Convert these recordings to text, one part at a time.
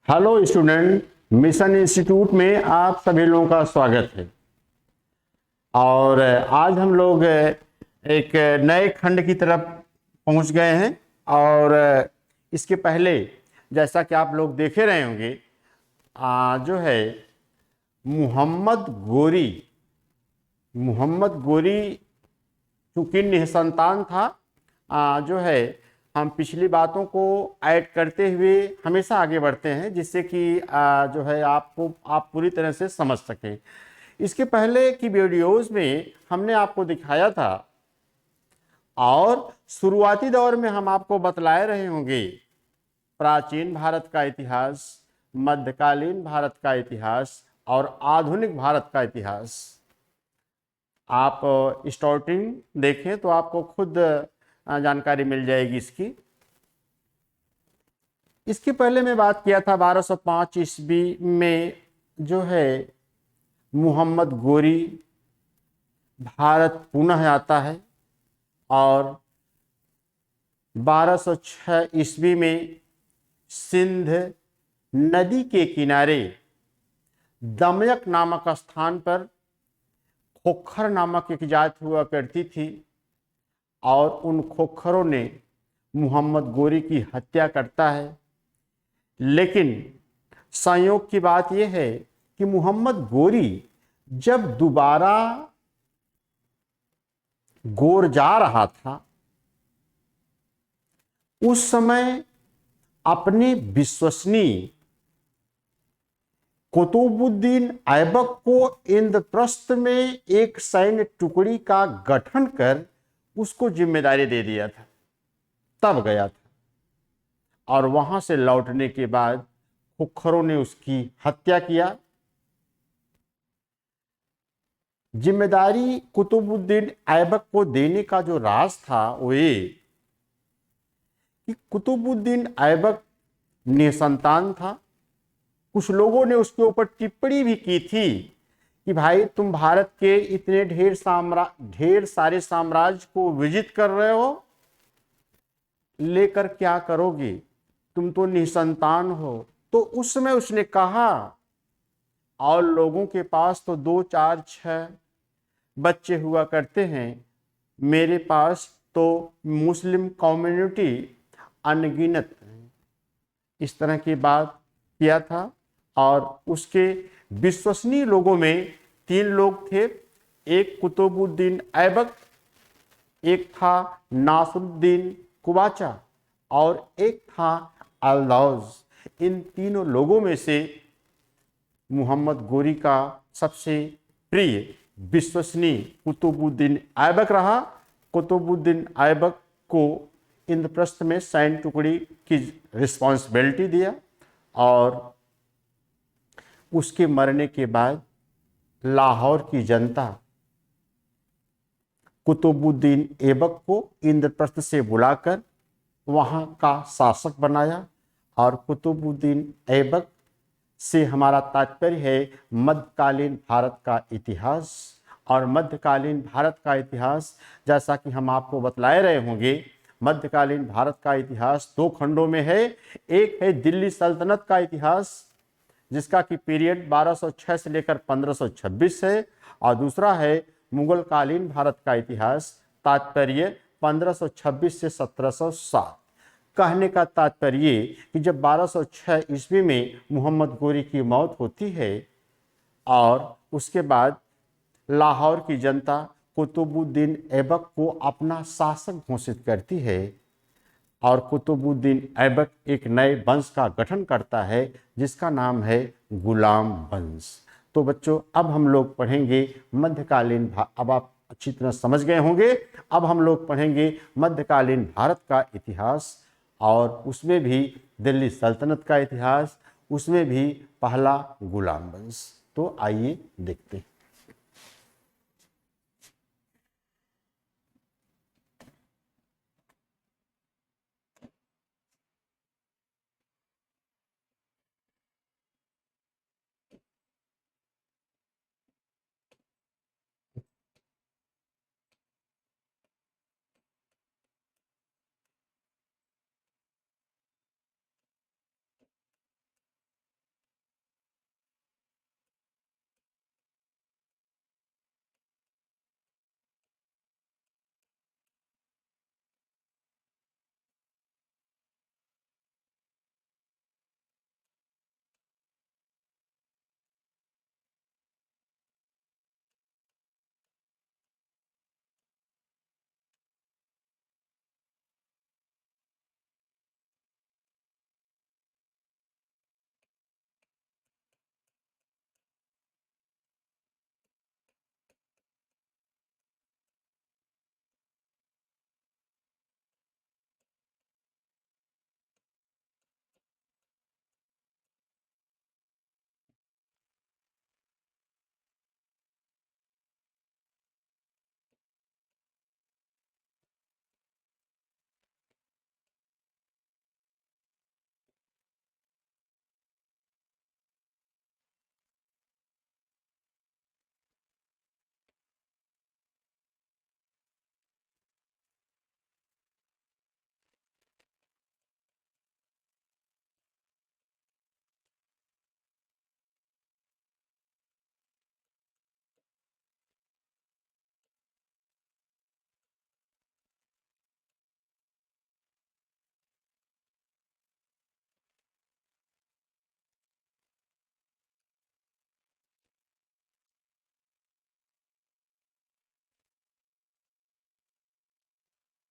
Hello student, mission institute में आप सभी लोगों का स्वागत है। और आज हम लोग एक नए खंड की तरफ पहुंच गए हैं। और इसके पहले जैसा कि आप लोग देखे रहे होंगे, जो है मोहम्मद गोरी। मोहम्मद गोरी चूंकि निसंतान था, जो है हम पिछली बातों को ऐड करते हुए हमेशा आगे बढ़ते हैं, जिससे कि जो है आप पूरी तरह से समझ सकें। इसके पहले की वीडियोस में हमने आपको दिखाया था, और शुरुआती दौर में हम आपको बतलाए रहे होंगे प्राचीन भारत का इतिहास, मध्यकालीन भारत का इतिहास और आधुनिक भारत का इतिहास। आप स्टार्टिंग देखें तो आपको खुद जानकारी मिल जाएगी इसकी। इसके पहले मैं बात किया था 1205 ईस्वी में जो है मोहम्मद गोरी भारत पुनः आता है, और 1206 ईस्वी में सिंध नदी के किनारे दमयक नामक स्थान पर खोखर नामक एक जाति हुआ करती थी, और उन खोखरों ने मोहम्मद गोरी की हत्या करता है। लेकिन संयोग की बात यह है कि मोहम्मद गोरी जब दोबारा गोर जा रहा था, उस समय अपने विश्वसनीय कुतुबुद्दीन ऐबक को इंद्रप्रस्थ में एक सैन्य टुकड़ी का गठन कर उसको जिम्मेदारी दे दिया था, तब गया था। और वहां से लौटने के बाद खुखरों ने उसकी हत्या किया। जिम्मेदारी कुतुबुद्दीन ऐबक को देने का जो राज था वो ये कि कुतुबुद्दीन ऐबक निसंतान था। कुछ लोगों ने उसके ऊपर टिप्पणी भी की थी कि भाई तुम भारत के इतने ढेर सारे साम्राज्य को विजिट कर रहे हो, लेकर क्या करोगे, तुम तो निसंतान हो। तो उस समय उसने कहा, और लोगों के पास तो 2 4 6 बच्चे हुआ करते हैं, मेरे पास तो मुस्लिम कम्युनिटी अनगिनत है। इस तरह की बात किया था। और उसके विश्वसनीय लोगों में 3 लोग थे। एक कुतुबुद्दीन ऐबक, एक था नासरुद्दीन कुबाचा, और एक था अलदौज। इन तीनों लोगों में से मोहम्मद गोरी का सबसे प्रिय विश्वसनीय कुतुबुद्दीन ऐबक रहा। कुतुबुद्दीन ऐबक को इंद्रप्रस्थ में सैन्य टुकड़ी की रिस्पॉन्सिबिलिटी दिया, और उसके मरने के बाद लाहौर की जनता कुतुबुद्दीन ऐबक को इंद्रप्रस्थ से बुलाकर वहाँ का शासक बनाया। और कुतुबुद्दीन ऐबक से हमारा तात्पर्य है मध्यकालीन भारत का इतिहास। और मध्यकालीन भारत का इतिहास, जैसा कि हम आपको बतलाए रहे होंगे, मध्यकालीन भारत का इतिहास 2 खंडों में है। एक है दिल्ली सल्तनत का इतिहास, जिसका कि पीरियड 1206 से लेकर 1526 है, और दूसरा है मुगल कालीन भारत का इतिहास, तात्पर्य 1526 से 1707। कहने का तात्पर्य कि जब 1206 ईस्वी में मोहम्मद गोरी की मौत होती है, और उसके बाद लाहौर की जनता कुतुबुद्दीन ऐबक को अपना शासक घोषित करती है, और कुतुबुद्दीन ऐबक एक नए वंश का गठन करता है, जिसका नाम है गुलाम वंश। तो बच्चों, अब हम लोग पढ़ेंगे मध्यकालीन अब आप अच्छी तरह समझ गए होंगे। अब हम लोग पढ़ेंगे मध्यकालीन भारत का इतिहास, और उसमें भी दिल्ली सल्तनत का इतिहास, उसमें भी पहला गुलाम वंश। तो आइए देखते हैं।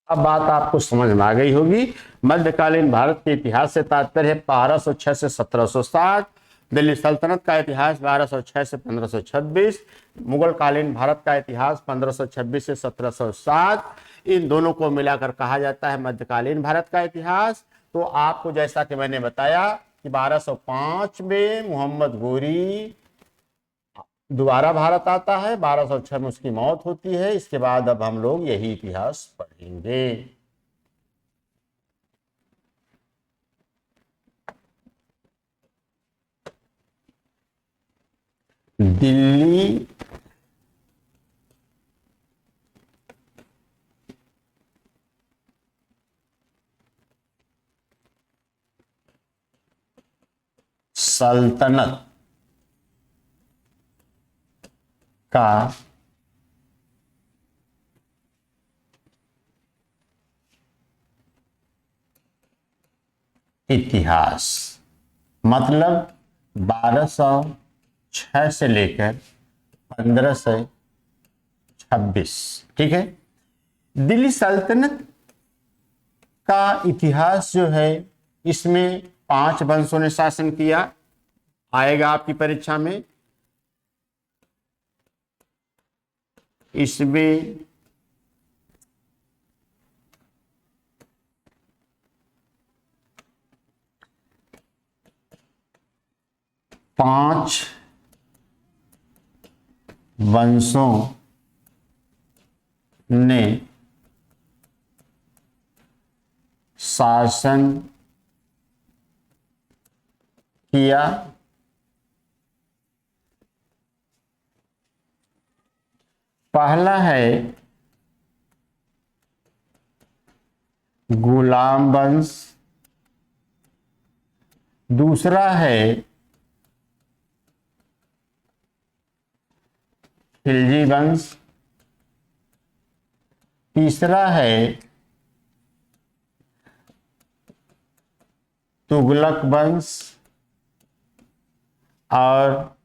अब बात आपको समझ में आ गई होगी। मध्यकालीन भारत के इतिहास से तात्पर्य है 1206 से 1760, दिल्ली सल्तनत का इतिहास 1206 से 1526, मुगल कालीन भारत का इतिहास 1526 से 1707, इन दोनों को मिलाकर कहा जाता है मध्यकालीन भारत का इतिहास। तो आपको जैसा कि मैंने बताया कि 1205 में मोहम्मद गोरी दोबारा भारत आता है, 1206 में उसकी मौत होती है। इसके बाद अब हम लोग यही इतिहास पढ़ेंगे। दिल्ली सल्तनत का इतिहास मतलब 1206 से लेकर 1526, ठीक है। दिल्ली सल्तनत का इतिहास जो है, इसमें 5 वंशों ने शासन किया, आएगा आपकी परीक्षा में। इसमें पांच वंशों ने शासन किया। पहला है गुलाम वंश, दूसरा है खिलजी वंश, तीसरा है तुगलक वंश और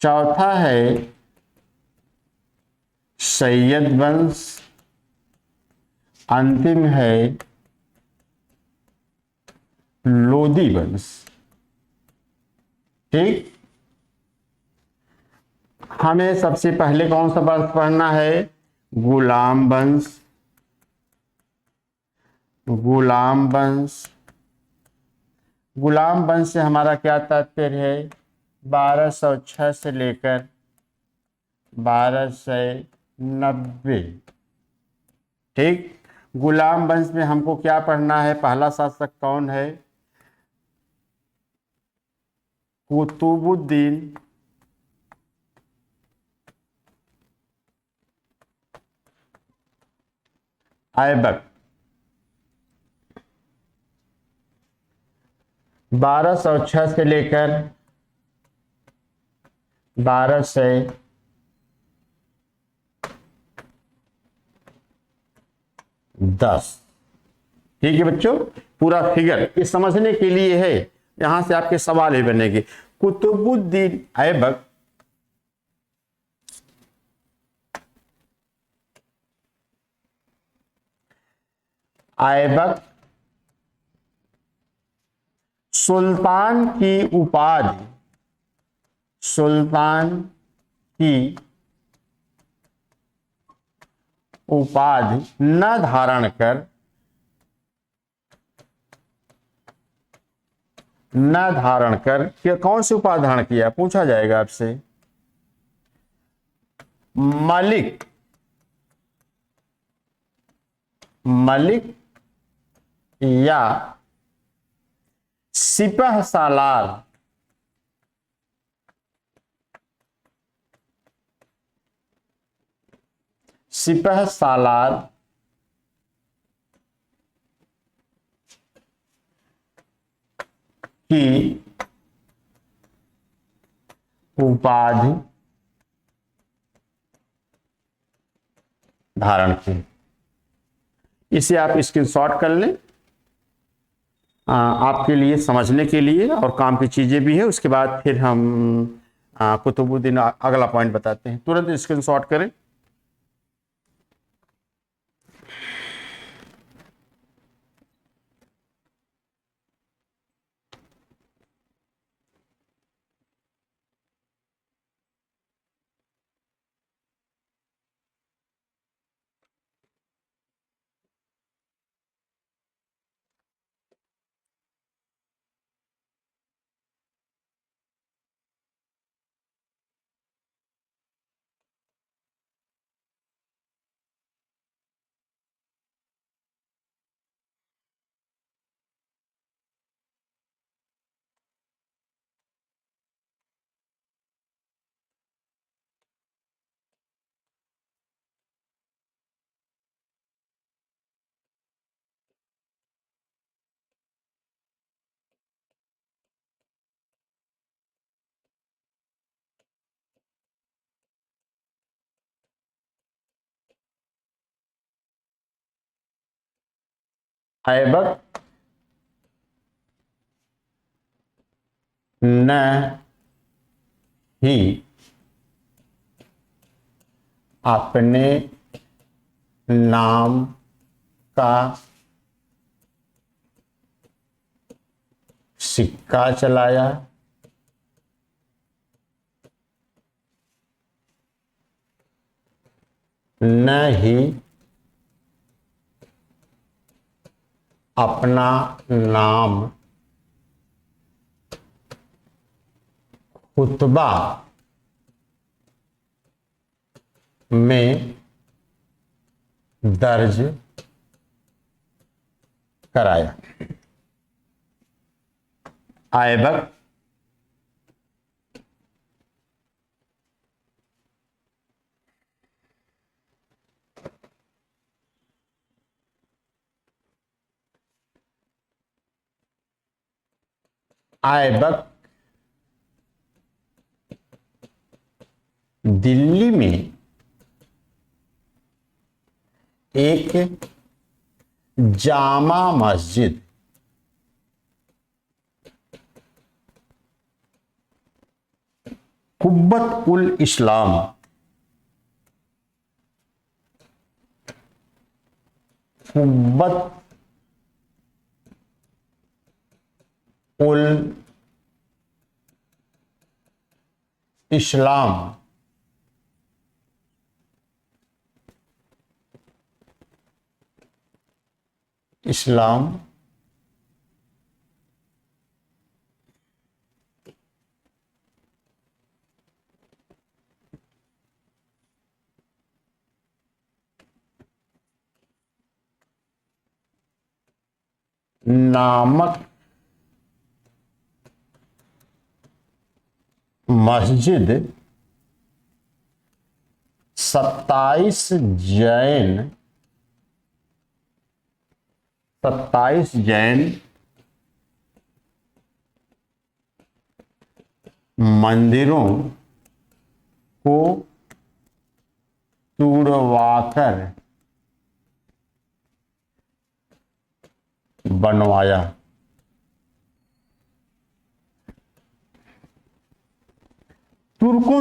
चौथा है सैयद वंश, अंतिम है लोदी वंश। ठीक, हमें सबसे पहले कौन सा वंश पढ़ना है? गुलाम वंश। गुलाम वंश, गुलाम वंश से हमारा क्या तात्पर्य है? 1206 से लेकर 1290। ठीक, गुलाम वंश में हमको क्या पढ़ना है? पहला शासक कौन है? कुतुबुद्दीन ऐबक। 1206 से लेकर 1210। ठीक है बच्चों, पूरा फिगर ये समझने के लिए है, यहां से आपके सवाल ही बनेंगे। कुतुबुद्दीन ऐबक ऐबक सुल्तान की उपाधि, सुल्तान की उपाधि न धारण कर, न धारण कर कि कौन सी उपाधि धारण किया? पूछा जाएगा आपसे। मलिक, मलिक या सिपह सालार, सिपह सालार की उपाधि धारण की। इसे आप स्क्रीनशॉट कर लें, आपके लिए समझने के लिए, और काम की चीजें भी है। उसके बाद फिर हम कुतुबुद्दीन अगला पॉइंट बताते हैं, तुरंत स्क्रीनशॉट करें। ऐबक न ही अपने नाम का सिक्का चलाया, न ही अपना नाम खुतबा में दर्ज कराया। ऐबक ऐबक दिल्ली में एक जामा मस्जिद कुब्बत उल इस्लाम कुब्बत उल इस्लाम इस्लाम नामक मस्जिद 27 जैन 27 जैन मंदिरों को तुड़वाकर बनवाया। तुर्कों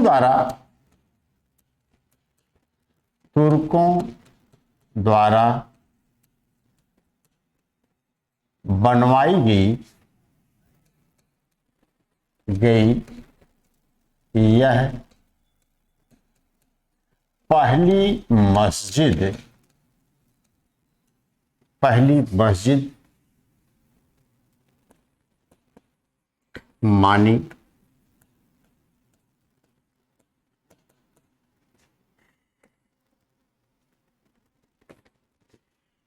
द्वारा बनवाई गई यह पहली मस्जिद मानी।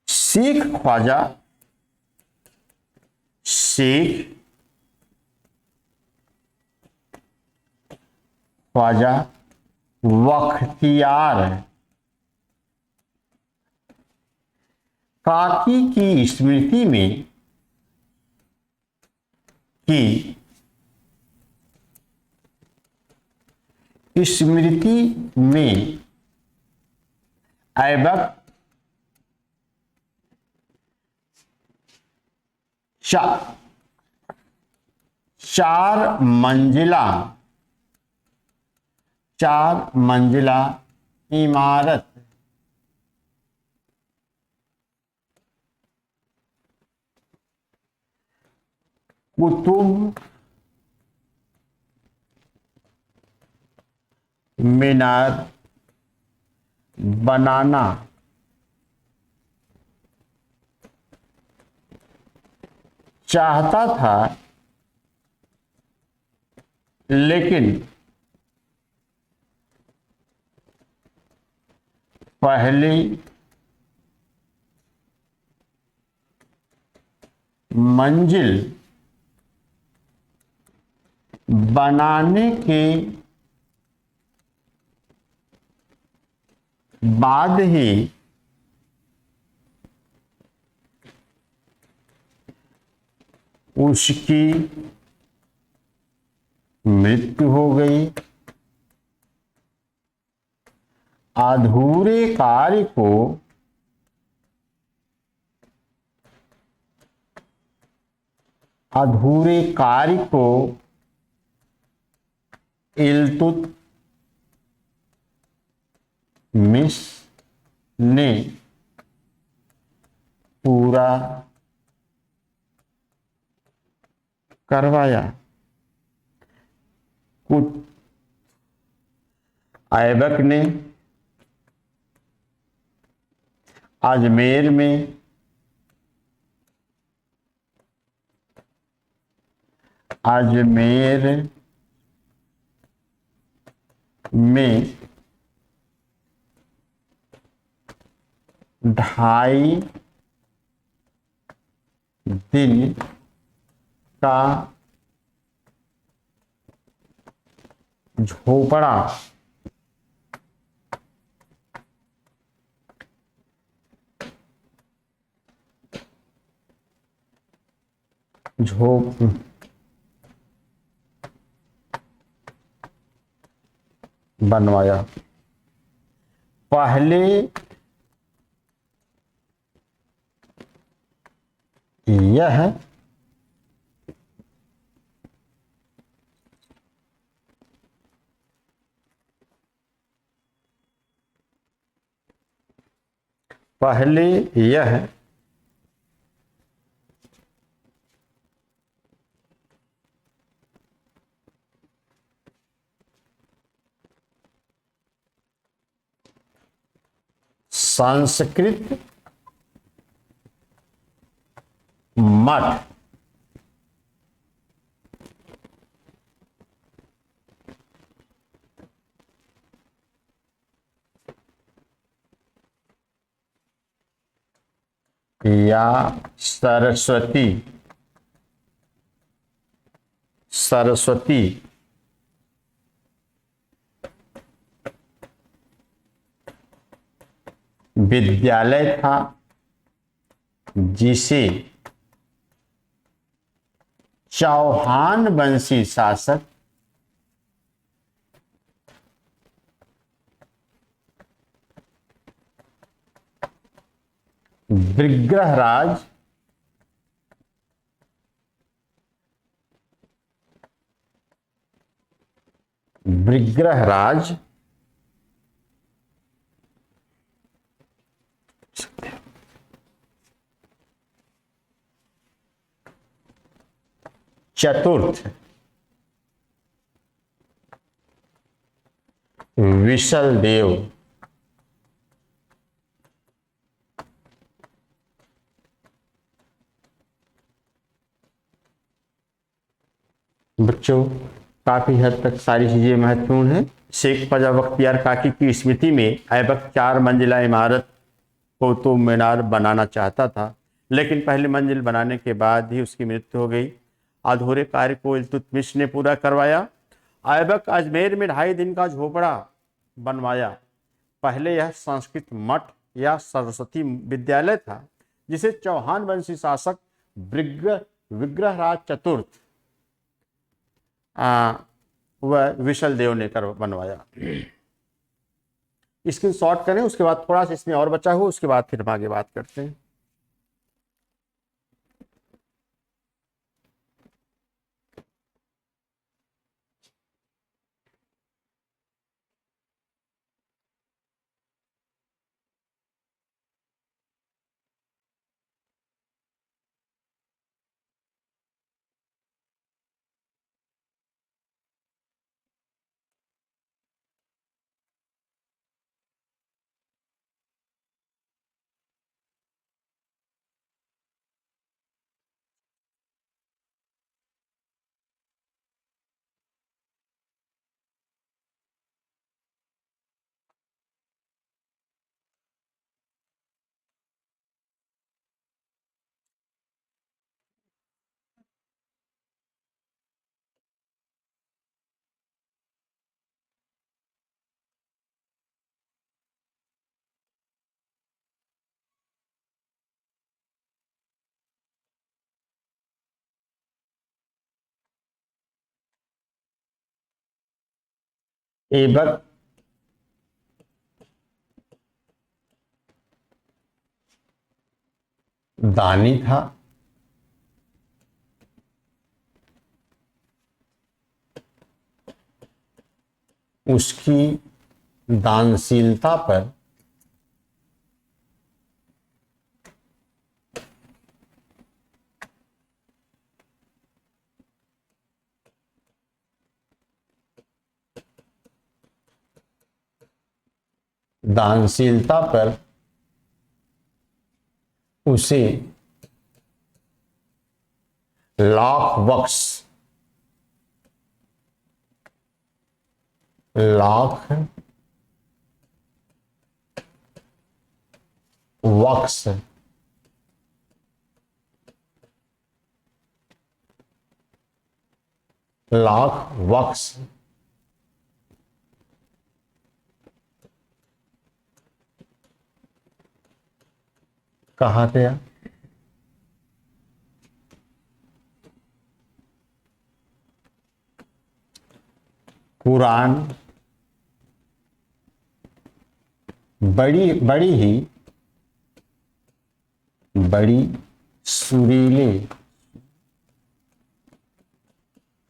शेख ख्वाजा बख्तियार काकी की स्मृति में ऐबक 4 मंजिला 4 मंजिला इमारत कुतुब मीनार बनाना चाहता था, लेकिन पहली मंजिल बनाने के बाद ही उसकी मृत्यु हो गई। अधूरे कार्य को इल्तुतमिश ने पूरा करवाया। कुछ ऐबक ने अजमेर में 2.5 दिन का झोपड़ा बनवाया। पहले यह संस्कृत मठ या सरस्वती विद्यालय था, जिसे चौहान वंशी शासक विग्रहराज चतुर्थ विशल देव बच्चों, काफी हद तक सारी चीजें महत्वपूर्ण हैं। शेख ख्वाजा बख्तियार काकी की स्मृति में ऐबक 4 मंजिला इमारत कुतुब मीनार बनाना चाहता था, लेकिन पहली मंजिल बनाने के बाद ही उसकी मृत्यु हो गई। अधूरे कार्य को इल्तुतमिश ने पूरा करवाया। ऐबक अजमेर में 2.5 दिन का झोपड़ा बनवाया। पहले यह संस्कृत मठ या सरस्वती विद्यालय था, जिसे चौहान वंशी शासक विग्रहराज चतुर्थ वह विशल देव ने बनवाया। इसकी शॉर्ट करें, उसके बाद थोड़ा सा इसमें और बचा हो, उसके बाद फिर हम आगे बात करते हैं। ऐबक दानी था। उसकी दानशीलता पर दानशीलता पर उसे lakh works lakh works lakh works कहा गया। कुरान बड़ी सुरीले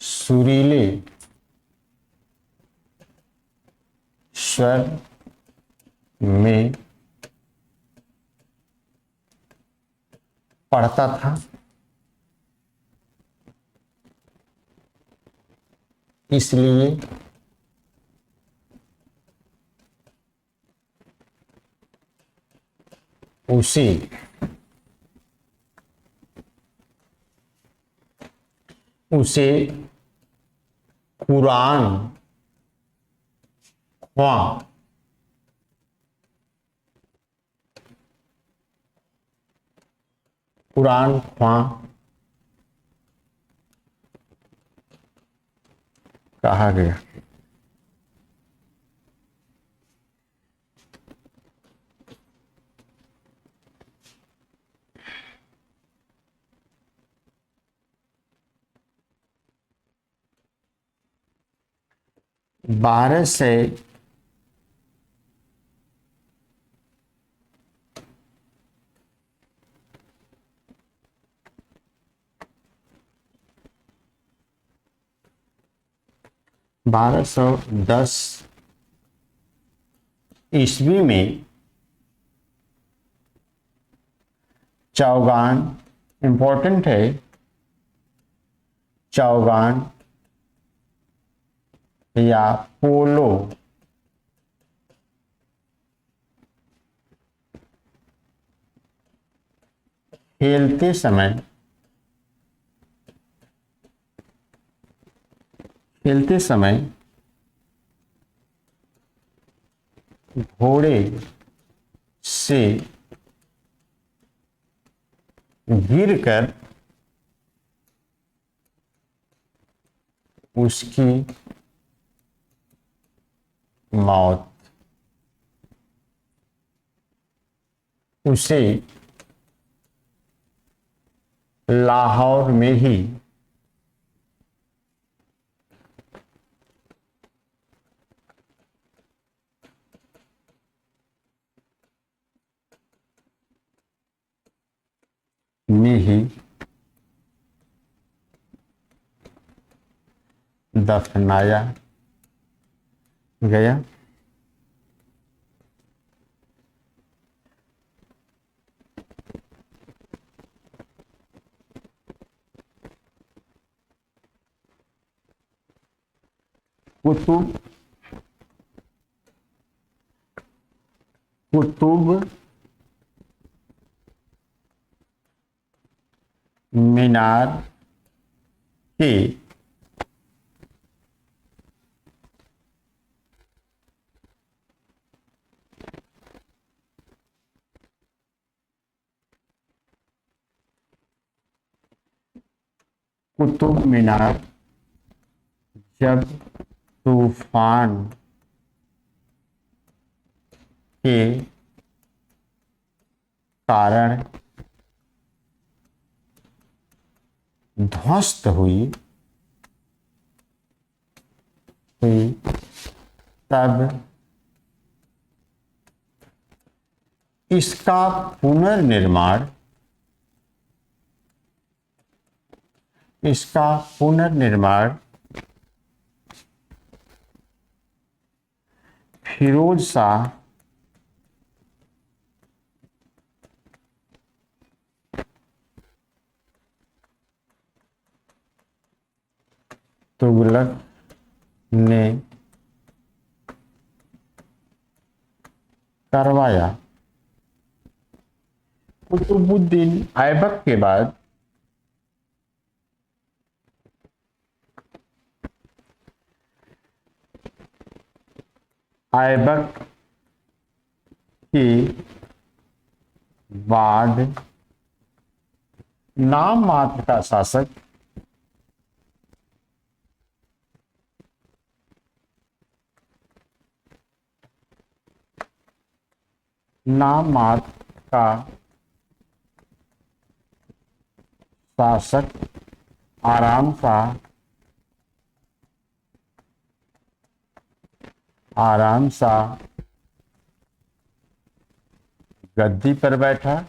सुरीले स्वर में पढ़ता था। इसलिए उसे उसे कुरान ख्वां कुरान ख्वां कहा गया। बारह से 1210 ईस्वी में चौगान इंपॉर्टेंट है। चौगान या पोलो खेलते समय घोड़े से गिरकर उसकी मौत उसे लाहौर में ही दफनाया गया। कुतुब मीनार के कुतुब मीनार जब तूफान के कारण ध्वस्त हुई तब इसका पुनर्निर्माण इसका पुनर्निर्माण फिरोज शाह तुगलक ने करवाया। कुतुबुद्दीन ऐबक के बाद ऐबक के बाद नाम मात्र का शासक नाम मात्र का शासक आराम सा गद्दी पर बैठा।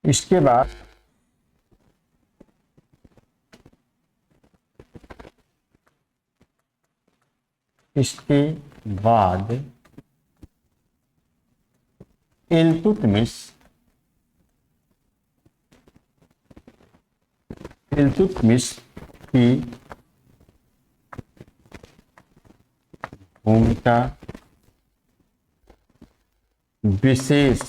इसके बाद इल्तुतमिश की भूमिका विशेष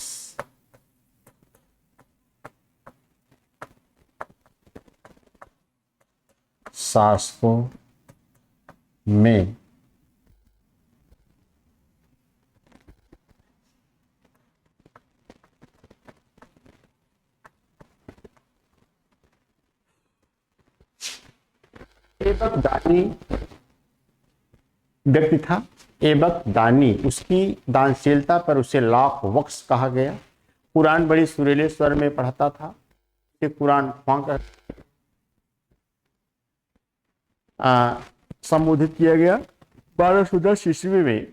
शासकों में ऐबक दानी व्यक्ति था। ऐबक दानी, उसकी दानशीलता पर उसे लाख वक्स कहा गया। कुरान बड़ी सुरीले स्वर में पढ़ता था। उसे कुरान ख्वां कर संबोधित किया गया। 1210 ईस्वी में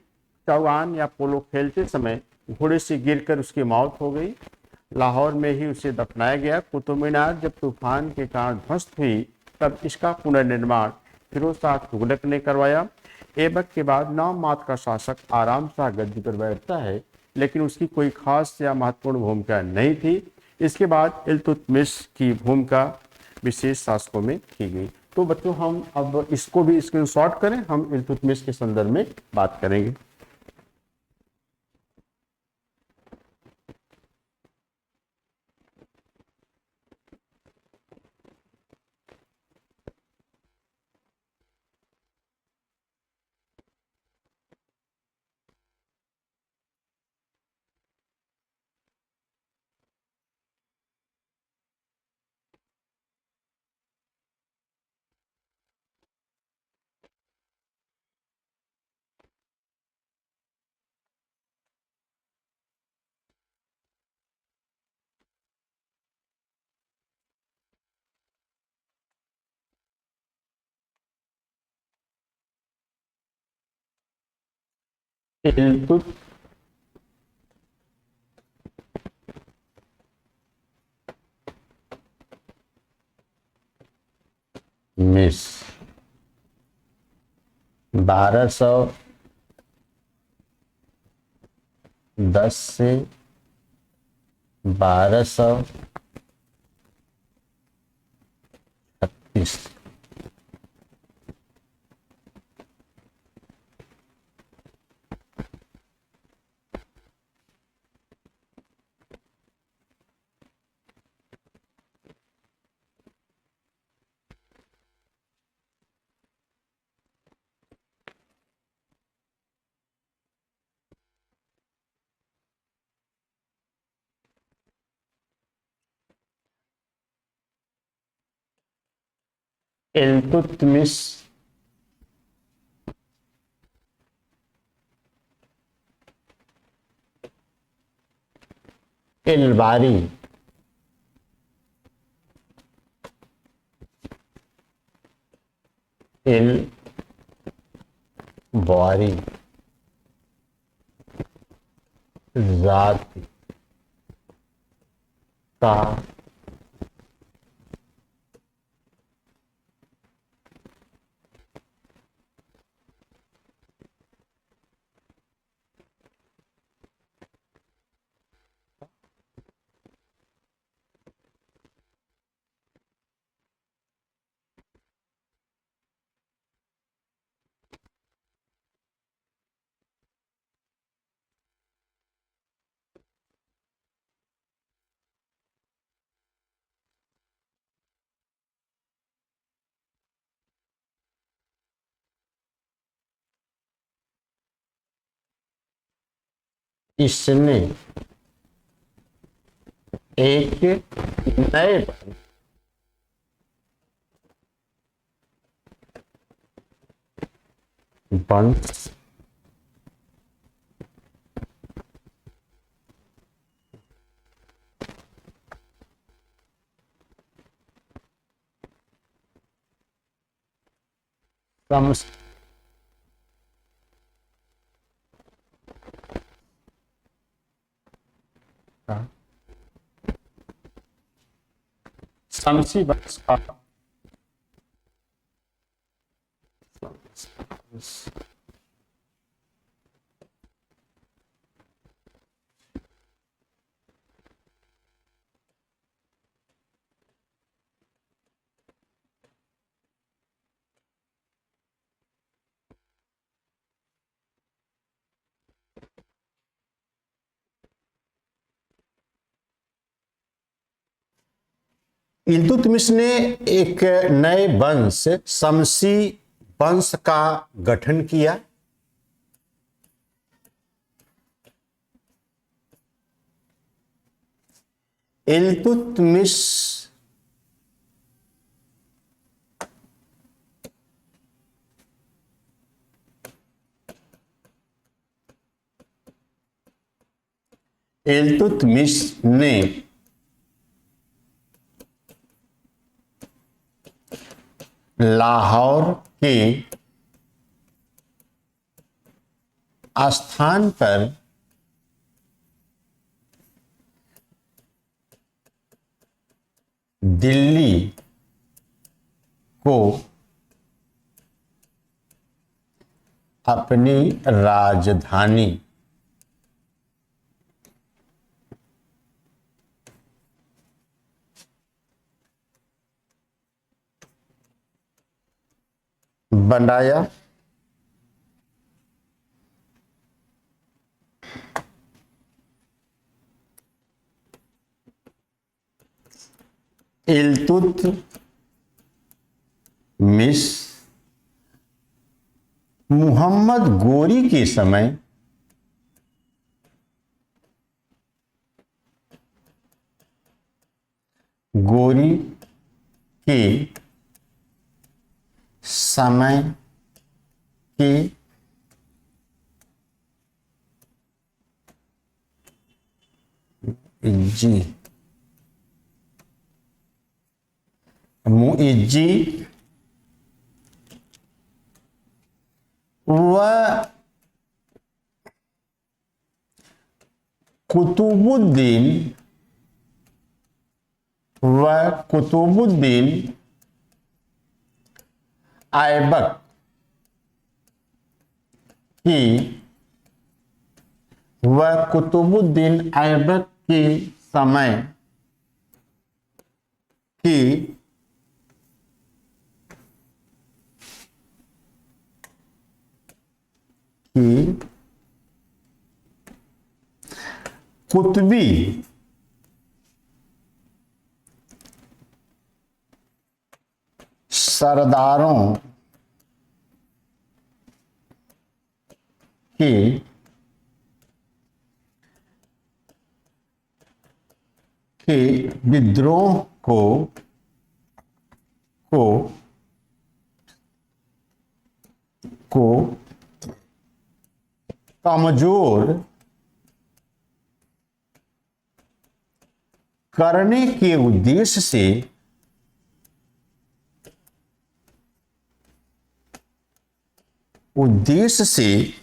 चौगान या पोलो खेलते समय घोड़े से गिरकर उसकी मौत हो गई। लाहौर में ही उसे दफनाया गया। कुतुब मीनार जब तूफान के कारण ध्वस्त हुई तब इसका पुनर्निर्माण फिरोज शाह तुगलक ने करवाया। ऐबक के बाद नाम मात्र का शासक आराम शाह गद्दी पर बैठता है, लेकिन उसकी कोई खास या महत्वपूर्ण भूमिका नहीं थी। इसके बाद इल्तुतमिश की भूमिका विशेष शासकों में की गई। तो बच्चों, हम अब इसको भी स्क्रीनशॉट करें, हम इल्तुतमिश के संदर्भ में बात करेंगे। इल्तुतमिश मिस 1210 से 1236 इल्तुतमिश इलबारी इल बारी जाति का इसने एक नए वंश समस शमसी वंश का इल्तुतमिश ने एक नए वंश शमसी वंश का गठन किया। इल्तुतमिश इल्तुतमिश ने लाहौर के स्थान पर दिल्ली को अपनी राजधानी बनाया। इल्तुतमिश मुहम्मद गोरी के समय गोरी के समय के मुइज्जी व कुतुबुद्दीन ऐबक की कुतुबुद्दीन ऐबक के समय की कुतुबी सरदारों के विद्रोह को कमजोर करने के उद्देश्य से उद्देश्य से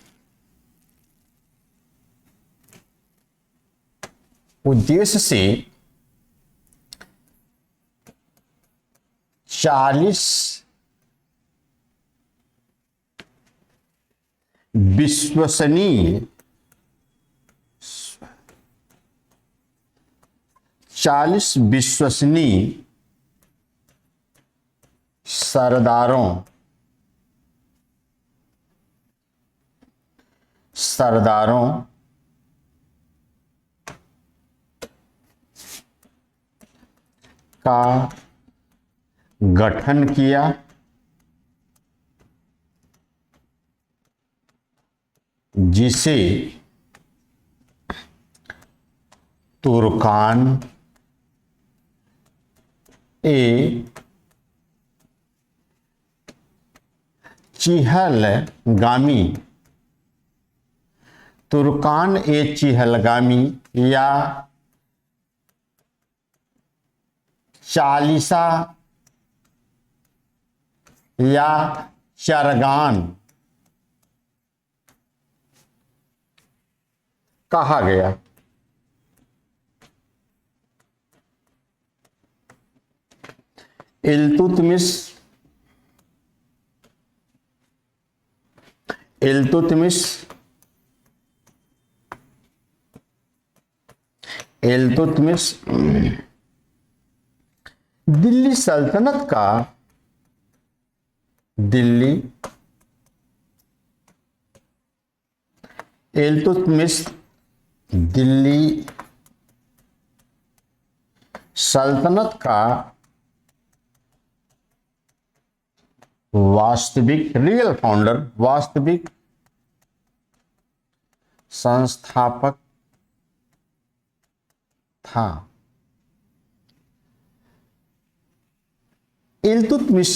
उद्देश्य से 40 विश्वसनीय 40 विश्वसनीय सरदारों का गठन किया, जिसे तुर्कान ए चिहलगामी या चालीसा या चरगान कहा गया। इल्तुतमिश दिल्ली सल्तनत का इल्तुतमिश दिल्ली सल्तनत का वास्तविक संस्थापक था। इल्तुतमिश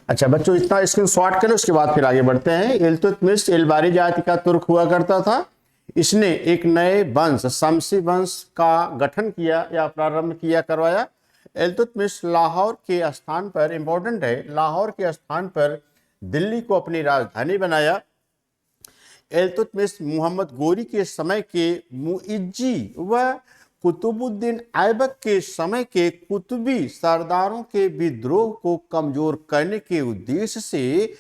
अच्छा बच्चों, इतना स्क्रीनशॉट करें, उसके बाद फिर आगे बढ़ते हैं। इल्तुतमिश एलबारी जाति का तुर्क हुआ करता था। इसने एक नए वंश शमसी वंश का गठन किया या प्रारंभ किया करवाया। इल्तुतमिश लाहौर के स्थान पर, इंपॉर्टेंट है, लाहौर के स्थान पर दिल्ली को अपनी राजधानी बनाया। इल्तुतमिश मोहम्मद गोरी के समय के मुइज्जी व कुतुबुद्दीन ऐबक के समय के कुतुबी सरदारों के विद्रोह को कमजोर करने के उद्देश्य से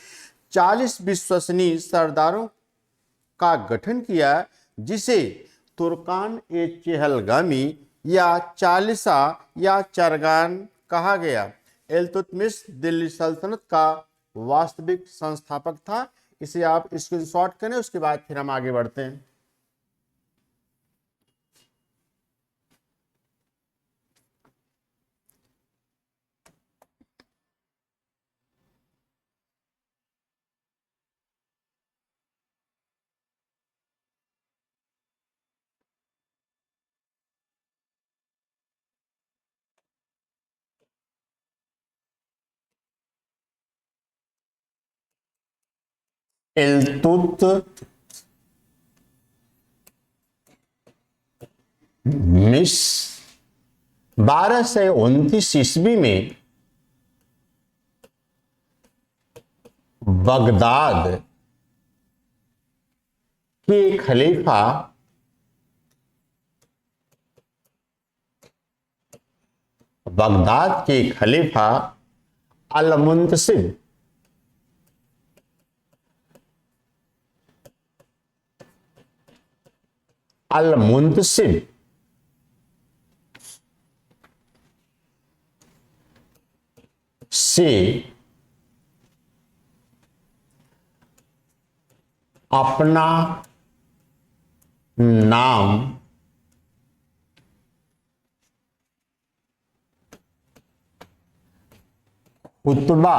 40 विश्वसनीय सरदारों का गठन किया, जिसे तुर्कान ए चेहलगामी या चालीसा या चरगान कहा गया। इल्तुतमिश दिल्ली सल्तनत का वास्तविक संस्थापक था। इसे आप स्क्रीनशॉट करें, उसके बाद फिर हम आगे बढ़ते हैं। इल्तुतमिश 1229 ईस्वी में बगदाद के खलीफा अल-मुंतसिब से अपना नाम खुतबा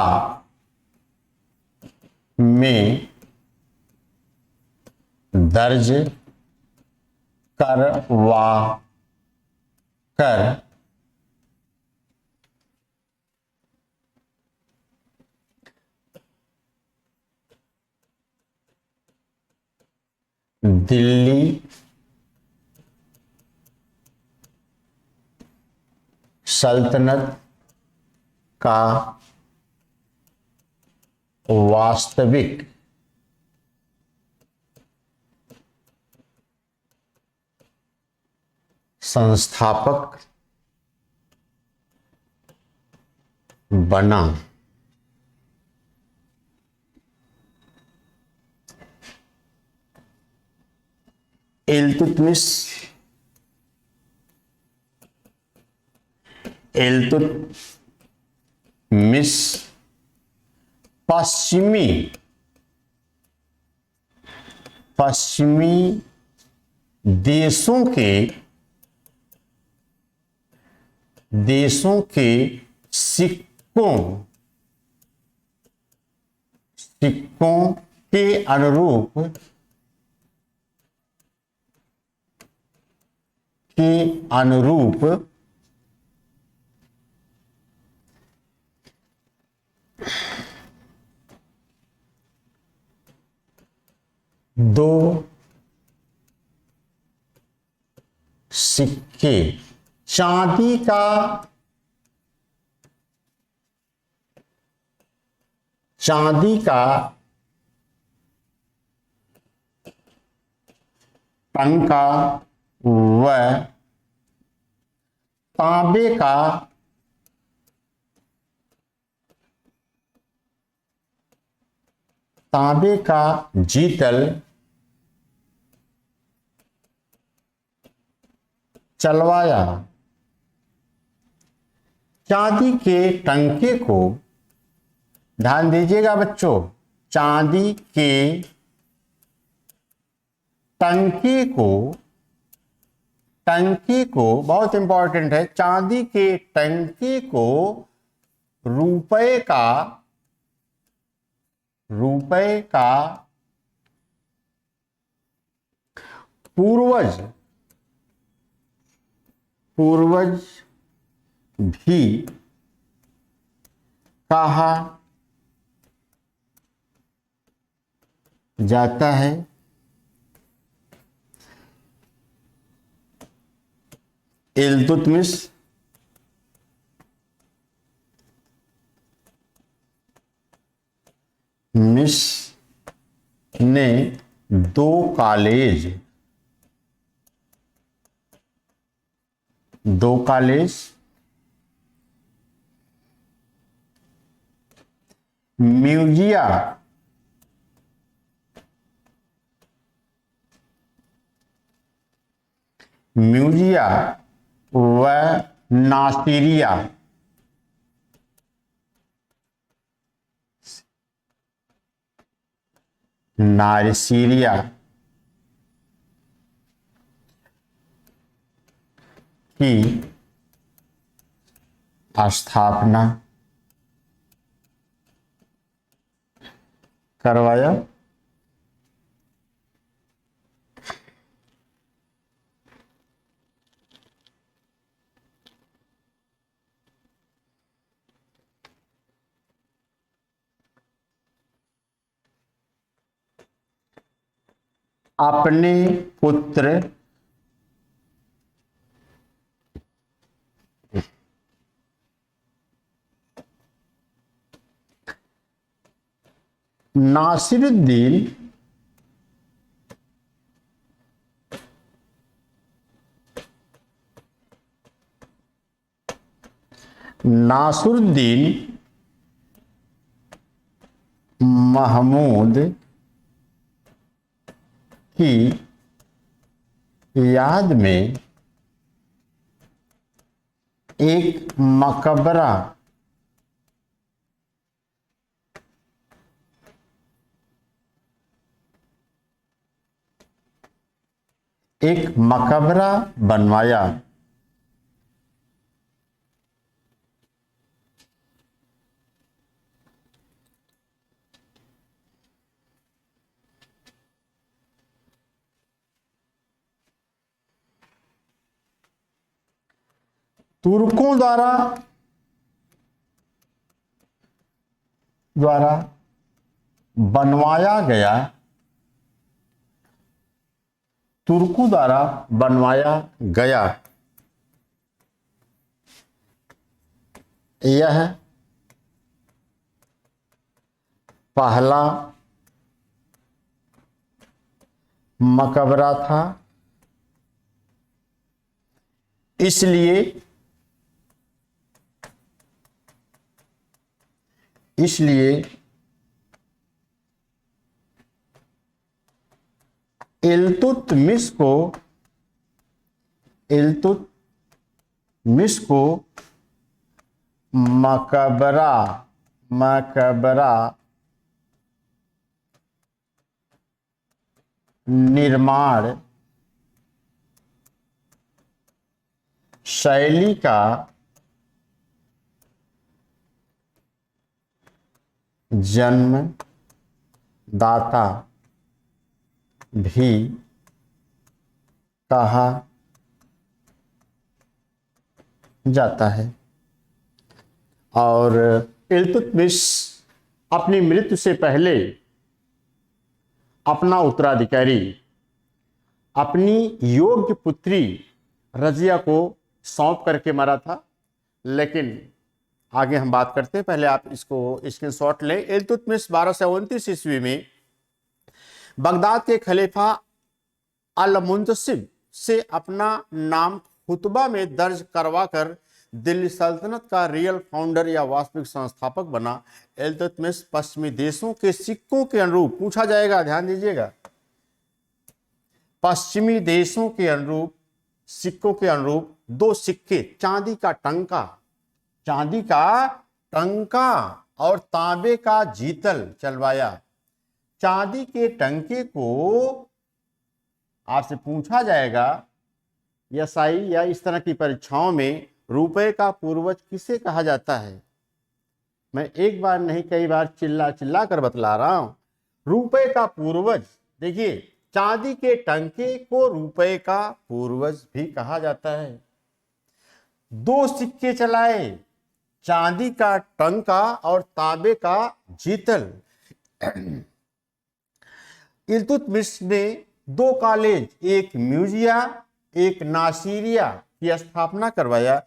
में दर्ज करवा कर दिल्ली सल्तनत का वास्तविक संस्थापक बना। इल्तुतमिश पश्चिमी देशों के सिक्कों के अनुरूप दो सिक्के चांदी का टंका व तांबे का जीतल चलवाया। चांदी के टंके को, ध्यान दीजिएगा बच्चों, चांदी के टंके को बहुत इंपॉर्टेंट है, चांदी के टंके को रुपए का पूर्वज भी कहा जाता है। इल्तुतमिश ने दो कॉलेज म्यूजिया व नारसीरिया की स्थापना करवाया। अपने पुत्र नासिरुद्दीन महमूद की याद में एक मकबरा बनवाया। तुर्कों द्वारा बनवाया गया यह पहला मकबरा था, इसलिए इल्तुतमिश को मकबरा निर्माण शैली का जन्मदाता भी कहा जाता है। और इल्तुतमिश अपनी मृत्यु से पहले अपना उत्तराधिकारी अपनी योग्य पुत्री रजिया को सौंप करके मरा था। लेकिन आगे हम बात करते हैं, पहले आप इसको स्क्रीनशॉट लें। इल्तुतमिश 1229 ईस्वी में बगदाद के खलीफा अल-मुंतसिब से अपना नाम खुतबा में दर्ज करवाकर दिल्ली सल्तनत का रियल फाउंडर या वास्तविक संस्थापक बना। इल्तुतमिश पश्चिमी देशों के सिक्कों के अनुरूप, पूछा जाएगा, ध्यान दीजिएगा, पश्चिमी देशों के अनुरूप सिक्कों के अनुरूप 2 सिक्के, चांदी का टंका और तांबे का जीतल चलवाया। चांदी के टंके को आपसे पूछा जाएगा एसआई या इस तरह की परीक्षाओं में, रुपए का पूर्वज किसे कहा जाता है। मैं एक बार नहीं कई बार चिल्ला कर बतला रहा हूं। रुपए का पूर्वज, देखिए, चांदी के टंके को रुपए का पूर्वज भी कहा जाता है। 2 सिक्के चलाए, चांदी का टंका और तांबे का जीतल। इल्तुतमिश ने 2 कॉलेज, एक म्यूजिया, एक नासिरिया की स्थापना करवाया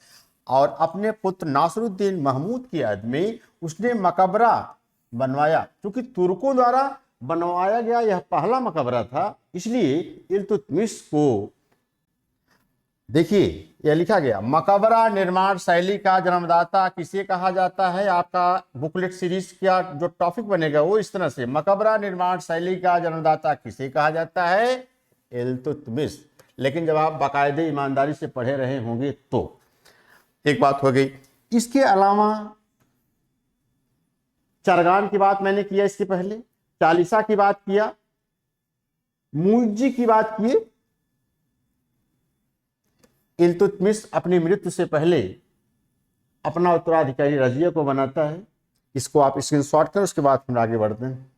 और अपने पुत्र नासरुद्दीन महमूद की याद में उसने मकबरा बनवाया। क्योंकि तुर्कों द्वारा बनवाया गया यह पहला मकबरा था, इसलिए इल्तुतमिश को, देखिए यह लिखा गया, मकबरा निर्माण शैली का जन्मदाता किसे कहा जाता है। आपका बुकलेट सीरीज का जो टॉपिक बनेगा वो इस तरह से, मकबरा निर्माण शैली का जन्मदाता किसे कहा जाता है, इल्तुतमिश। लेकिन जब आप बाकायदे ईमानदारी से पढ़े रहे होंगे तो एक बात हो गई। इसके अलावा चरगान की बात मैंने किया, इसके पहले चालीसा की बात किया, मुइज्जी की बात किए। इल्तुतमिश अपनी मृत्यु से पहले अपना उत्तराधिकारी रजिया को बनाता है। इसको आप स्क्रीनशॉट करें, उसके बाद हम आगे बढ़ते हैं।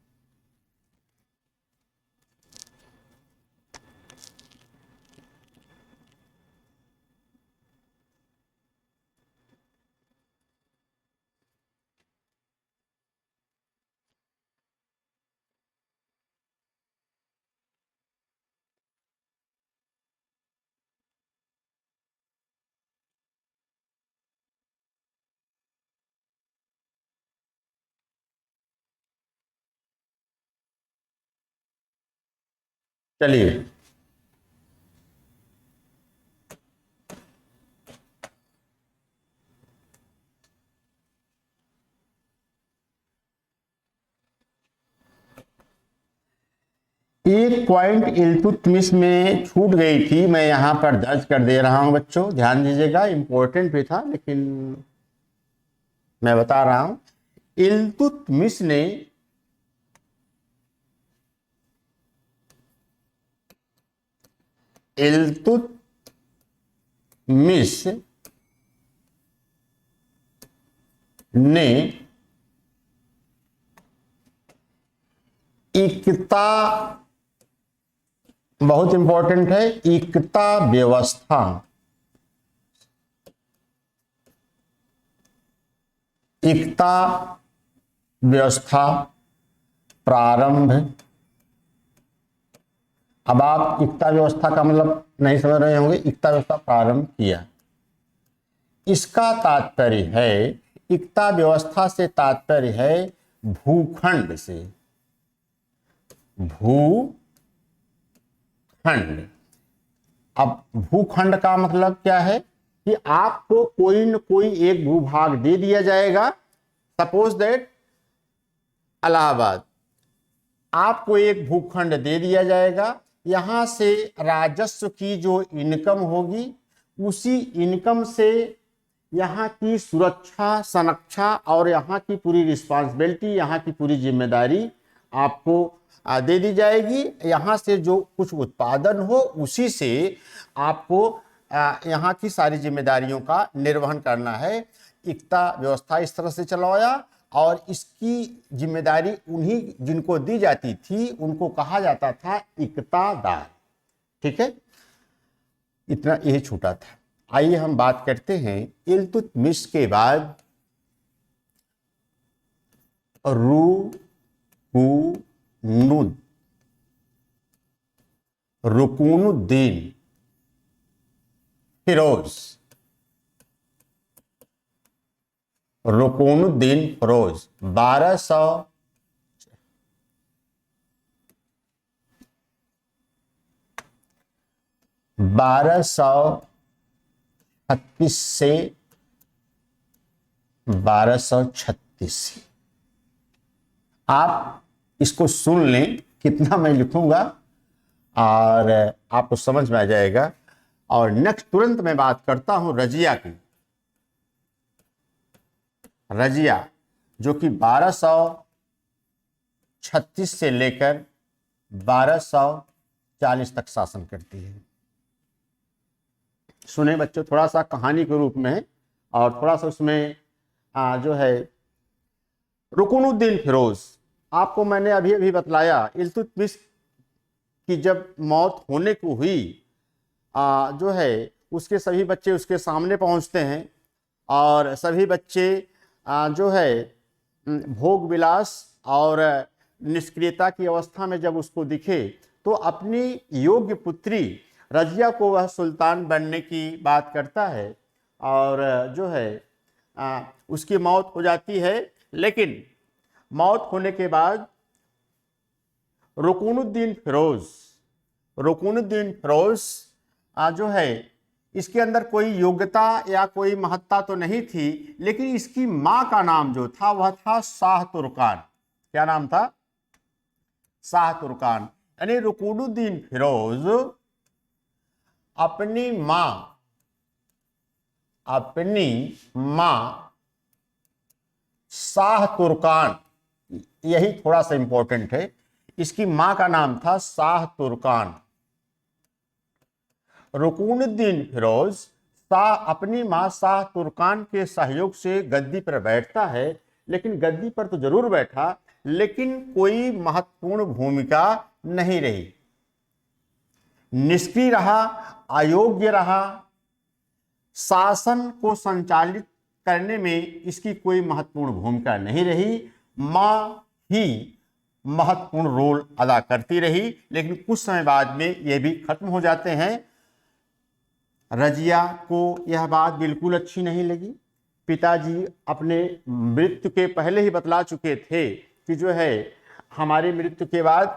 चलिए, एक पॉइंट इल्तुतमिश में छूट गई थी, मैं यहां पर दर्ज कर दे रहा हूं बच्चों, ध्यान दीजिएगा, इंपॉर्टेंट भी था लेकिन मैं बता रहा हूं। इल्तुतमिश ने इक्ता, बहुत इंपॉर्टेंट है, इक्ता व्यवस्था प्रारंभ। अब आप इक्ता व्यवस्था का मतलब नहीं समझ रहे होंगे, इक्ता व्यवस्था प्रारंभ किया। इसका तात्पर्य है, इक्ता व्यवस्था से तात्पर्य है भूखंड से, भूखंड। अब भूखंड का मतलब क्या है कि आपको कोई न कोई एक भूभाग दे दिया जाएगा। सपोज दैट इलाहाबाद, आपको एक भूखंड दे दिया जाएगा, यहां से राजस्व की जो इनकम होगी उसी इनकम से यहाँ की सुरक्षा, संरक्षा और यहाँ की पूरी रिस्पांसिबिलिटी, यहाँ की पूरी जिम्मेदारी आपको दे दी जाएगी। यहाँ से जो कुछ उत्पादन हो उसी से आपको यहाँ की सारी जिम्मेदारियों का निर्वहन करना है। इकता व्यवस्था इस तरह से चलाया और इसकी जिम्मेदारी उन्हीं जिनको दी जाती थी उनको कहा जाता था इकतादार। ठीक है, इतना यही छूटा था। आइए हम बात करते हैं इल्तुतमिश के बाद रुकूनुद्दीन फिरोज। रुकूनुद्दीन फिरोज 1236 से 1236। आप इसको सुन लें कितना मैं लिखूंगा और आपको समझ में आ जाएगा। और नेक्स्ट तुरंत मैं बात करता हूं रजिया की। रजिया जो कि 1236 से लेकर 1240 तक शासन करती है। सुने बच्चों, थोड़ा सा कहानी के रूप में और थोड़ा सा उसमें जो है रुकनुद्दीन फिरोज। आपको मैंने अभी अभी बतलाया इल्तुतमिश की जब मौत होने को हुई जो है उसके सभी बच्चे उसके सामने पहुंचते हैं और सभी बच्चे जो है भोग विलास और निष्क्रियता की अवस्था में जब उसको दिखे तो अपनी योग्य पुत्री रजिया को वह सुल्तान बनने की बात करता है और जो है उसकी मौत हो जाती है। लेकिन मौत होने के बाद रुकनुद्दीन फिरोज जो है इसके अंदर कोई योग्यता या कोई महत्ता तो नहीं थी, लेकिन इसकी मां का नाम जो था वह था शाह तुर्कान। क्या नाम था? शाह तुर्कान। यानी रुकनुद्दीन फिरोज अपनी मां शाह तुर्कान, यही थोड़ा सा इंपॉर्टेंट है, इसकी मां का नाम था शाह तुर्कान। रुकनुद्दीन फिरोज अपनी मां शाह तुर्कान के सहयोग से गद्दी पर बैठता है, लेकिन गद्दी पर तो जरूर बैठा लेकिन कोई महत्वपूर्ण भूमिका नहीं रही, निष्क्रिय रहा, अयोग्य रहा, शासन को संचालित करने में इसकी कोई महत्वपूर्ण भूमिका नहीं रही। मां ही महत्वपूर्ण रोल अदा करती रही, लेकिन कुछ समय बाद में ये भी खत्म हो जाते हैं। रजिया को यह बात बिल्कुल अच्छी नहीं लगी। पिताजी अपने मृत्यु के पहले ही बतला चुके थे कि जो है हमारी मृत्यु के बाद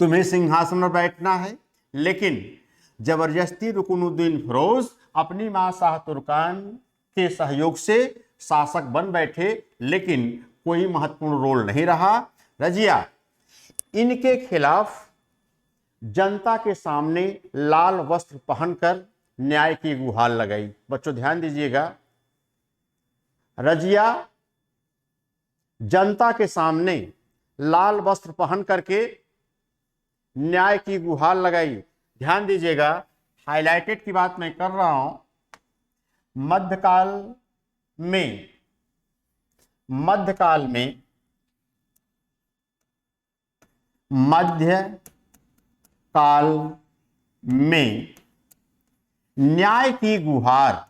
तुम्हें सिंहासन पर बैठना है, लेकिन जबरदस्ती रुकनुद्दीन फिरोज अपनी मां शाह तुर्कान के सहयोग से शासक बन बैठे, लेकिन कोई महत्वपूर्ण रोल नहीं रहा। रजिया इनके खिलाफ जनता के सामने लाल वस्त्र पहनकर न्याय की गुहार लगाई। बच्चों ध्यान दीजिएगा, रजिया जनता के सामने लाल वस्त्र पहन करके न्याय की गुहार लगाई। ध्यान दीजिएगा, हाइलाइटेड की बात मैं कर रहा हूं। मध्यकाल में न्याय की गुहार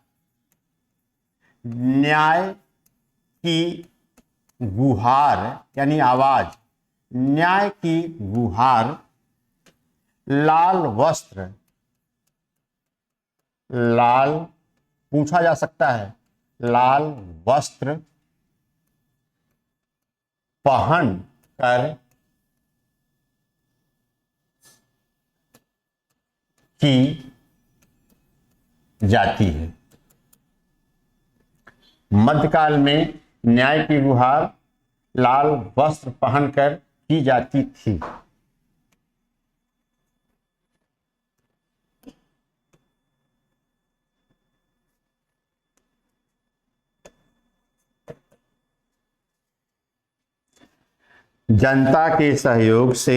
यानी आवाज, न्याय की गुहार, लाल वस्त्र, लाल पूछा जा सकता है, लाल वस्त्र पहन कर की जाती है। मध्यकाल में न्याय की गुहार लाल वस्त्र पहनकर की जाती थी। जनता के सहयोग से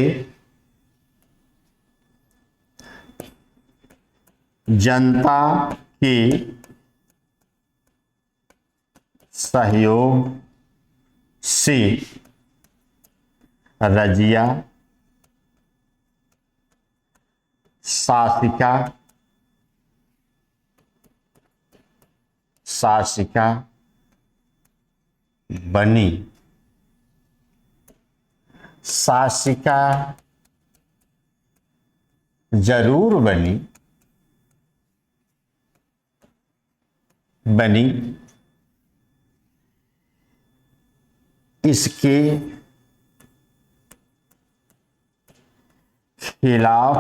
जनता के सहयोग से रजिया शासिका बनी। शासिका जरूर बनी इसके खिलाफ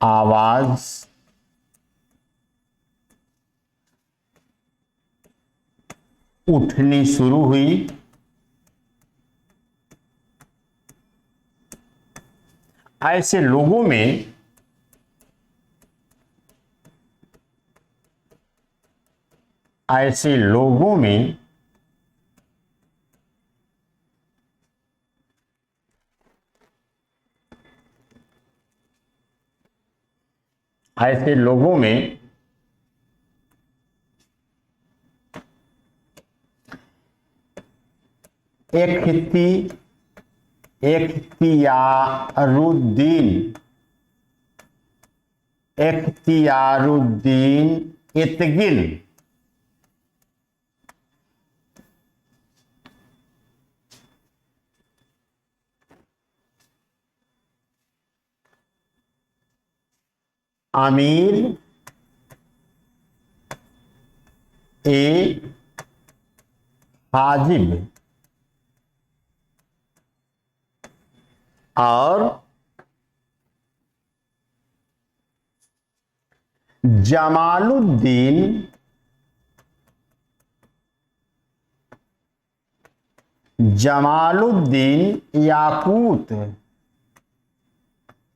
आवाज उठनी शुरू हुई। ऐसे लोगों में इख्तियारुद्दीन इतगिन अमीर ए हाजिब और जमालुद्दीन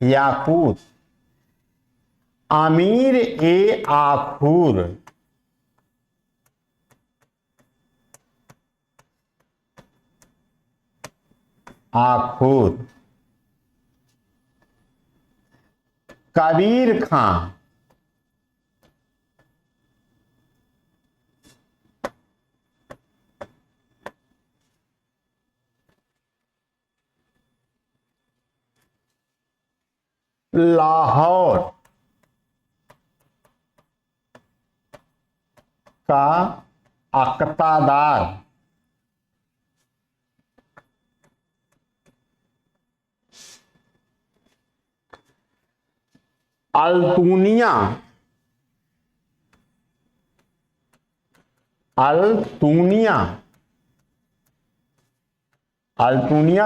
याकूत अमीर ए आखूर कबीर खां लाहौर का अक्तादार अल्तूनिया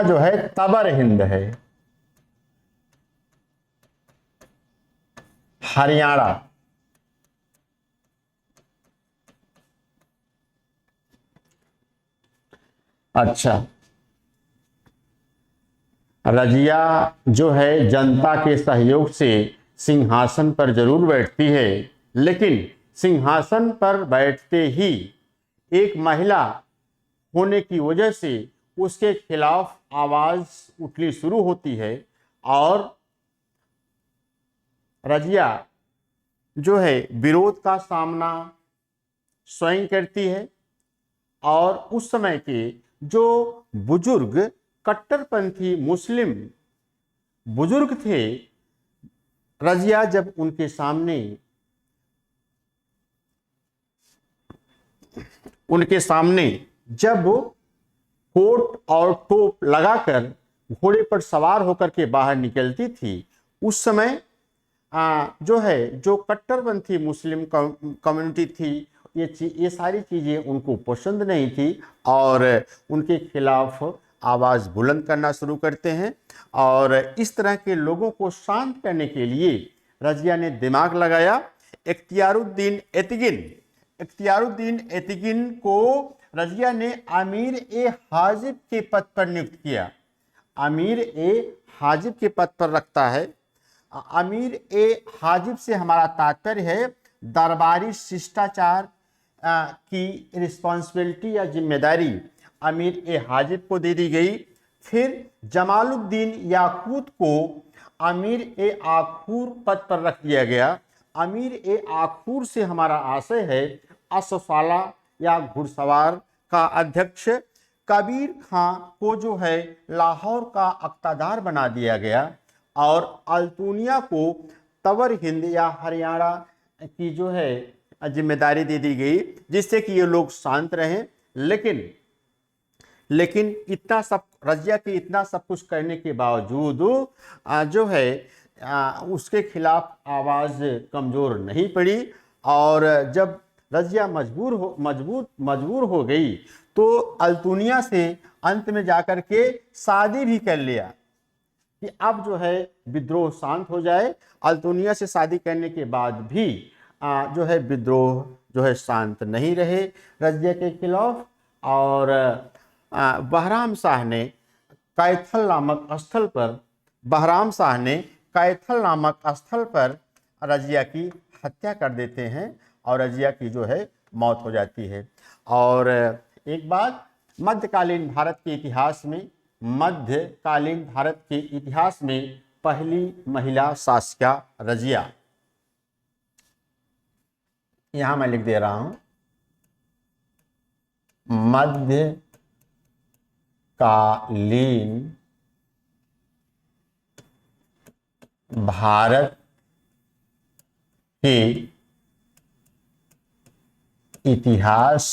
जो है तबर हिंद है, हरियाणा। अच्छा, रजिया जो है जनता के सहयोग से सिंहासन पर जरूर बैठती है, लेकिन सिंहासन पर बैठते ही एक महिला होने की वजह से उसके खिलाफ आवाज उठनी शुरू होती है और रजिया जो है विरोध का सामना स्वयं करती है। और उस समय के जो बुजुर्ग कट्टरपंथी मुस्लिम बुजुर्ग थे, रजिया जब उनके सामने जब कोट और टोप लगाकर घोड़े पर सवार होकर के बाहर निकलती थी, उस समय जो कट्टरपंथी मुस्लिम कम्युनिटी थी ये सारी चीज़ें उनको पसंद नहीं थी और उनके खिलाफ आवाज़ बुलंद करना शुरू करते हैं। और इस तरह के लोगों को शांत करने के लिए रज़िया ने दिमाग लगाया। इख्तियारुद्दीन एतिगिन इख्तियारुद्दीन एतिगिन को रज़िया ने अमीर ए हाजिब के पद पर नियुक्त किया। अमीर ए हाजिब के पद पर रखता है। अमीर ए हाजिब से हमारा तात्पर्य है दरबारी शिष्टाचार की रिस्पॉन्सिबिलिटी या जिम्मेदारी अमीर ए हाजिब को दे दी गई। फिर जमालुद्दीन याकूत को अमीर ए आखूर पद पर रख दिया गया। अमीर ए आखूर से हमारा आशय है असफाला या घुड़सवार का अध्यक्ष। कबीर खां को जो है लाहौर का अक्तादार बना दिया गया और अल्तुनिया को तवर हिंद या हरियाणा की जो है जिम्मेदारी दे दी गई, जिससे कि ये लोग शांत रहें। लेकिन इतना सब रज़िया के इतना सब कुछ करने के बावजूद जो है उसके खिलाफ आवाज़ कमज़ोर नहीं पड़ी। और जब रज़िया मजबूर हो गई तो अल्तुनिया से अंत में जाकर के शादी भी कर लिया कि अब जो है विद्रोह शांत हो जाए। अल्तुनिया से शादी करने के बाद भी जो है विद्रोह जो है शांत नहीं रहे रज़िया के खिलाफ। और बहराम शाह ने कैथल नामक स्थल पर रज़िया की हत्या कर देते हैं और रज़िया की जो है मौत हो जाती है। और एक बात, मध्यकालीन भारत के इतिहास में पहली महिला शासिका रज़िया, यहां मैं लिख दे रहा हूं, मध्यकालीन भारत के इतिहास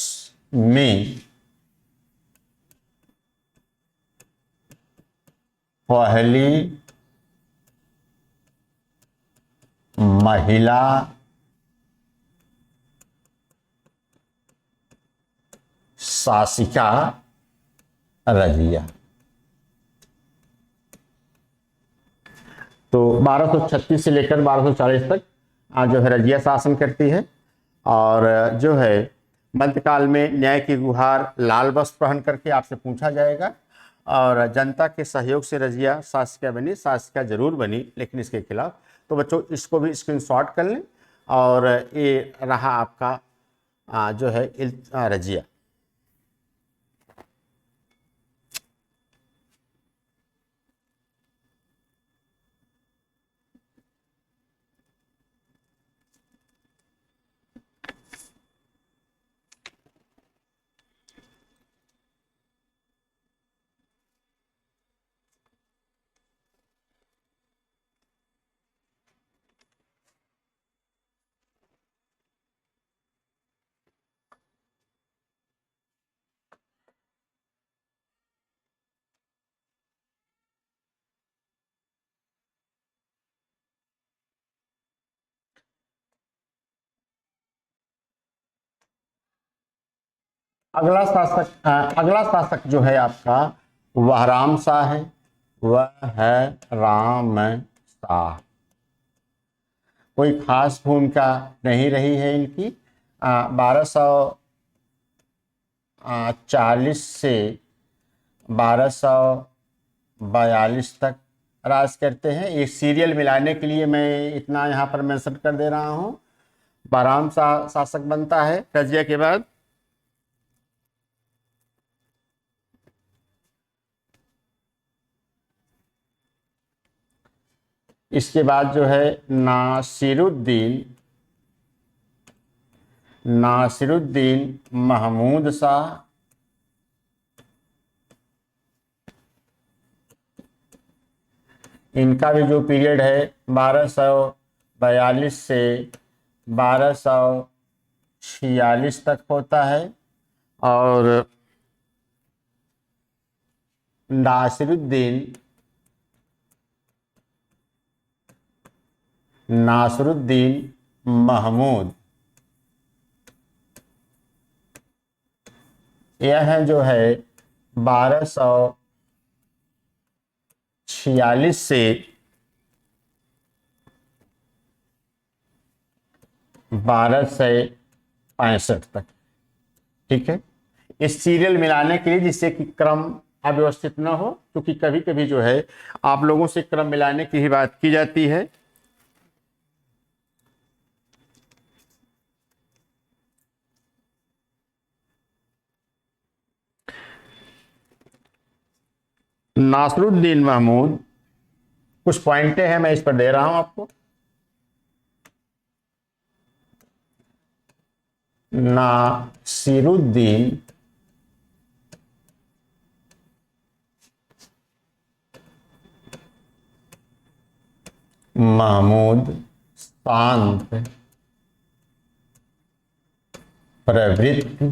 में पहली महिला शासिका रज़िया। तो 1236 से लेकर 1240 तक जो है रज़िया शासन करती है। और जो है मध्यकाल में न्याय की गुहार लाल वस्त्र पहन करके आपसे पूछा जाएगा। और जनता के सहयोग से रज़िया शासिका जरूर बनी लेकिन इसके खिलाफ। तो बच्चों इसको भी स्क्रीनशॉट कर लें। और ये रहा आपका जो है रज़िया। अगला शासक जो है आपका वह राम शाह है। वह है राम शाह। कोई खास भूमिका नहीं रही है इनकी। 1240 से 1242 तक राज करते हैं। ये सीरियल मिलाने के लिए मैं इतना यहाँ पर मेंशन कर दे रहा हूँ। बहराम शाह शासक बनता है रज़िया के बाद। इसके बाद जो है नासिरुद्दीन महमूद शाह। इनका भी जो पीरियड है 1242 से 1246 तक होता है। और नासिरुद्दीन महमूद यह जो है 1246 से 1265 तक। ठीक है, इस सीरियल मिलाने के लिए जिससे कि क्रम अव्यवस्थित ना हो, क्योंकि कभी कभी जो है आप लोगों से क्रम मिलाने की ही बात की जाती है। नासरुद्दीन महमूद, कुछ पॉइंटें हैं मैं इस पर दे रहा हूं आपको। नासिरुद्दीन महमूद शांत प्रवृत्ति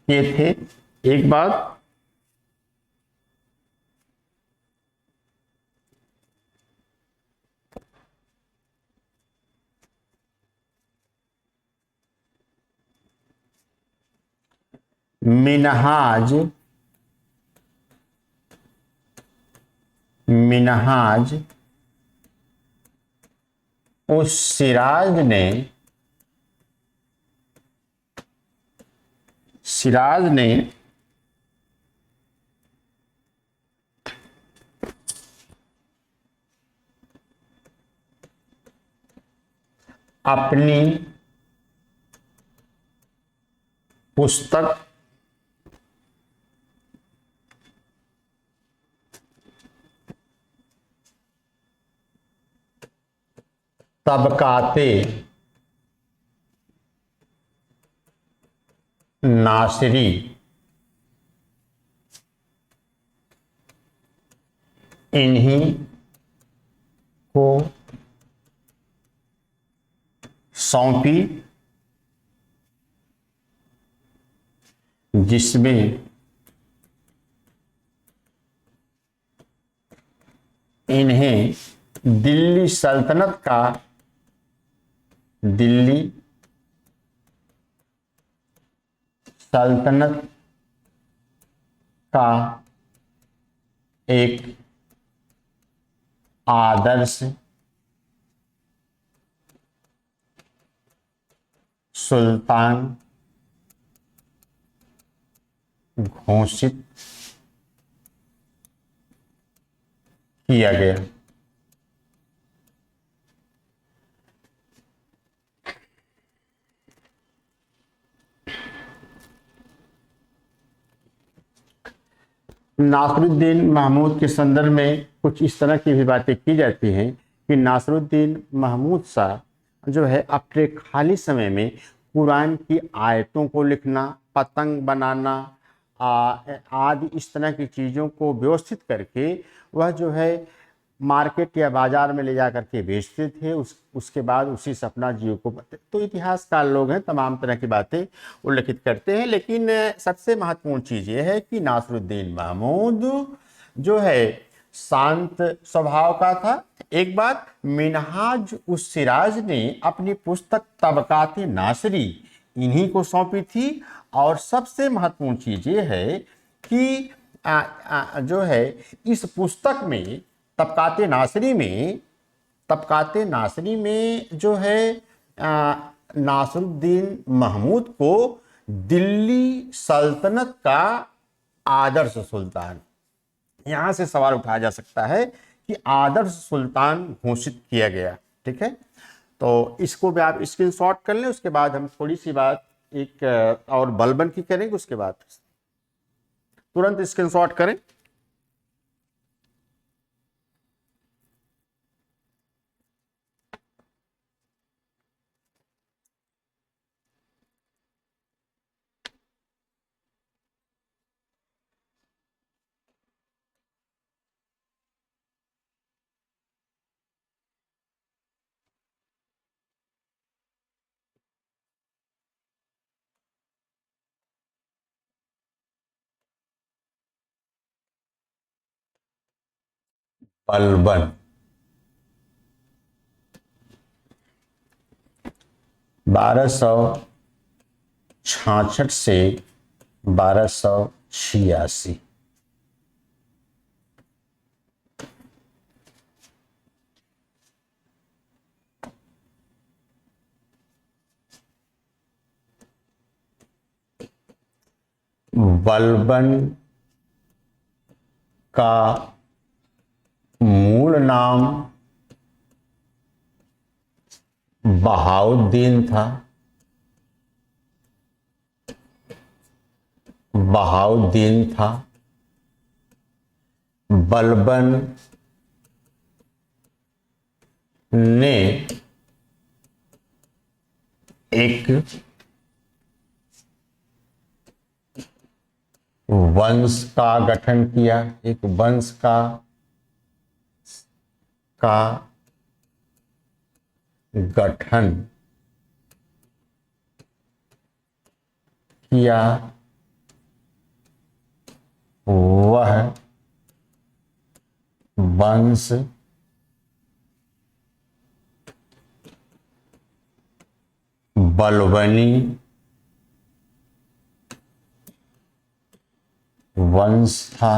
के थे। एक बात, मिनहाज मिनहाज उस सिराज ने अपनी पुस्तक तबकाते नासरी इन्हीं को सौंपी, जिसमें इन्हें दिल्ली सल्तनत का एक आदर्श सुल्तान घोषित किया गया। नासरुद्दीन महमूद के संदर्भ में कुछ इस तरह की भी बातें की जाती हैं कि नासरुद्दीन महमूद शाह जो है अपने खाली समय में कुरान की आयतों को लिखना, पतंग बनाना आदि इस तरह की चीज़ों को व्यवस्थित करके वह जो है मार्केट या बाजार में ले जा करके बेचते थे। उसके बाद उसी से अपना जीव को, तो इतिहासकार लोग हैं, तमाम तरह की बातें उल्लेखित करते हैं। लेकिन सबसे महत्वपूर्ण चीज़ ये है कि नासरुद्दीन महमूद जो है शांत स्वभाव का था। एक बात, मिनहाज उस सिराज ने अपनी पुस्तक तबकात नासरी इन्हीं को सौंपी थी। और सबसे महत्वपूर्ण चीज़ ये है कि जो है इस पुस्तक में तबकात नासरी में जो है नासरुद्दीन महमूद को दिल्ली सल्तनत का आदर्श सुल्तान, यहां से सवाल उठाया जा सकता है कि आदर्श सुल्तान घोषित किया गया। ठीक है, तो इसको भी आप स्क्रीनशॉट कर लें। उसके बाद हम थोड़ी सी बात एक और बलबन की करेंगे, उसके बाद तुरंत स्क्रीनशॉट करें। बलबन 1200 66 से 1286। बलबन का मूल नाम बहाउद्दीन था। बहाउद्दीन था। बलबन ने एक वंश का गठन किया। एक वंश का गठन किया। वह वंश बलबनी वंश था।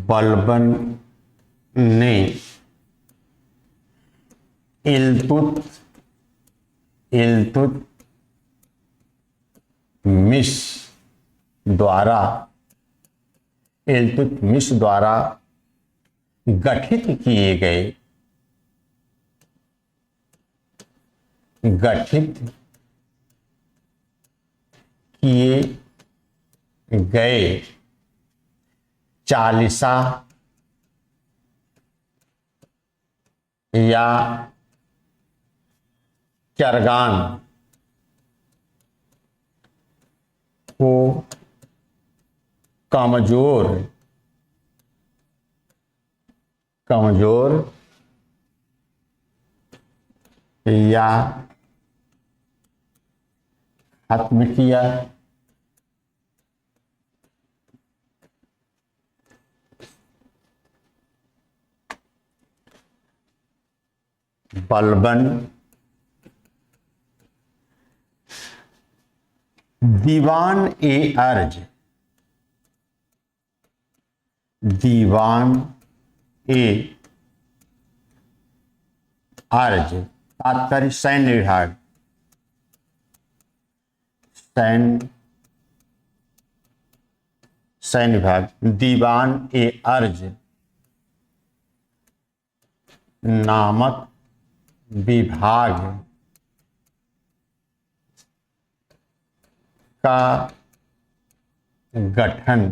बलबन ने इल्तुतमिश द्वारा गठित किए गए चालीसा या चरगान को कमजोर या खत्म किया। बलबन दीवान ए अर्ज तात्पर्य सैन्य विभाग। सैन्य विभाग दीवान ए अर्ज नामक विभाग का गठन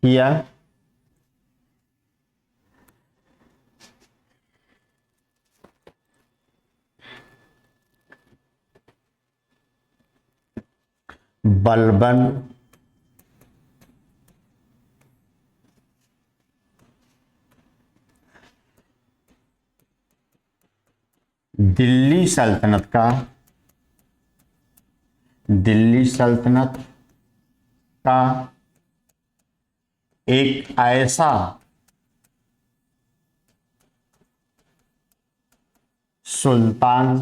किया। बलबन दिल्ली सल्तनत का एक ऐसा सुल्तान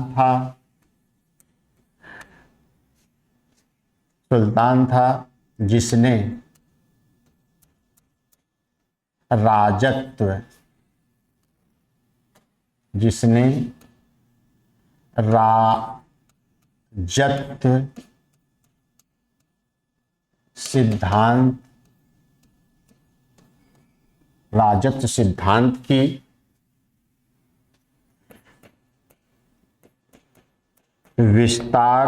था जिसने राजत्व सिद्धांत की विस्तार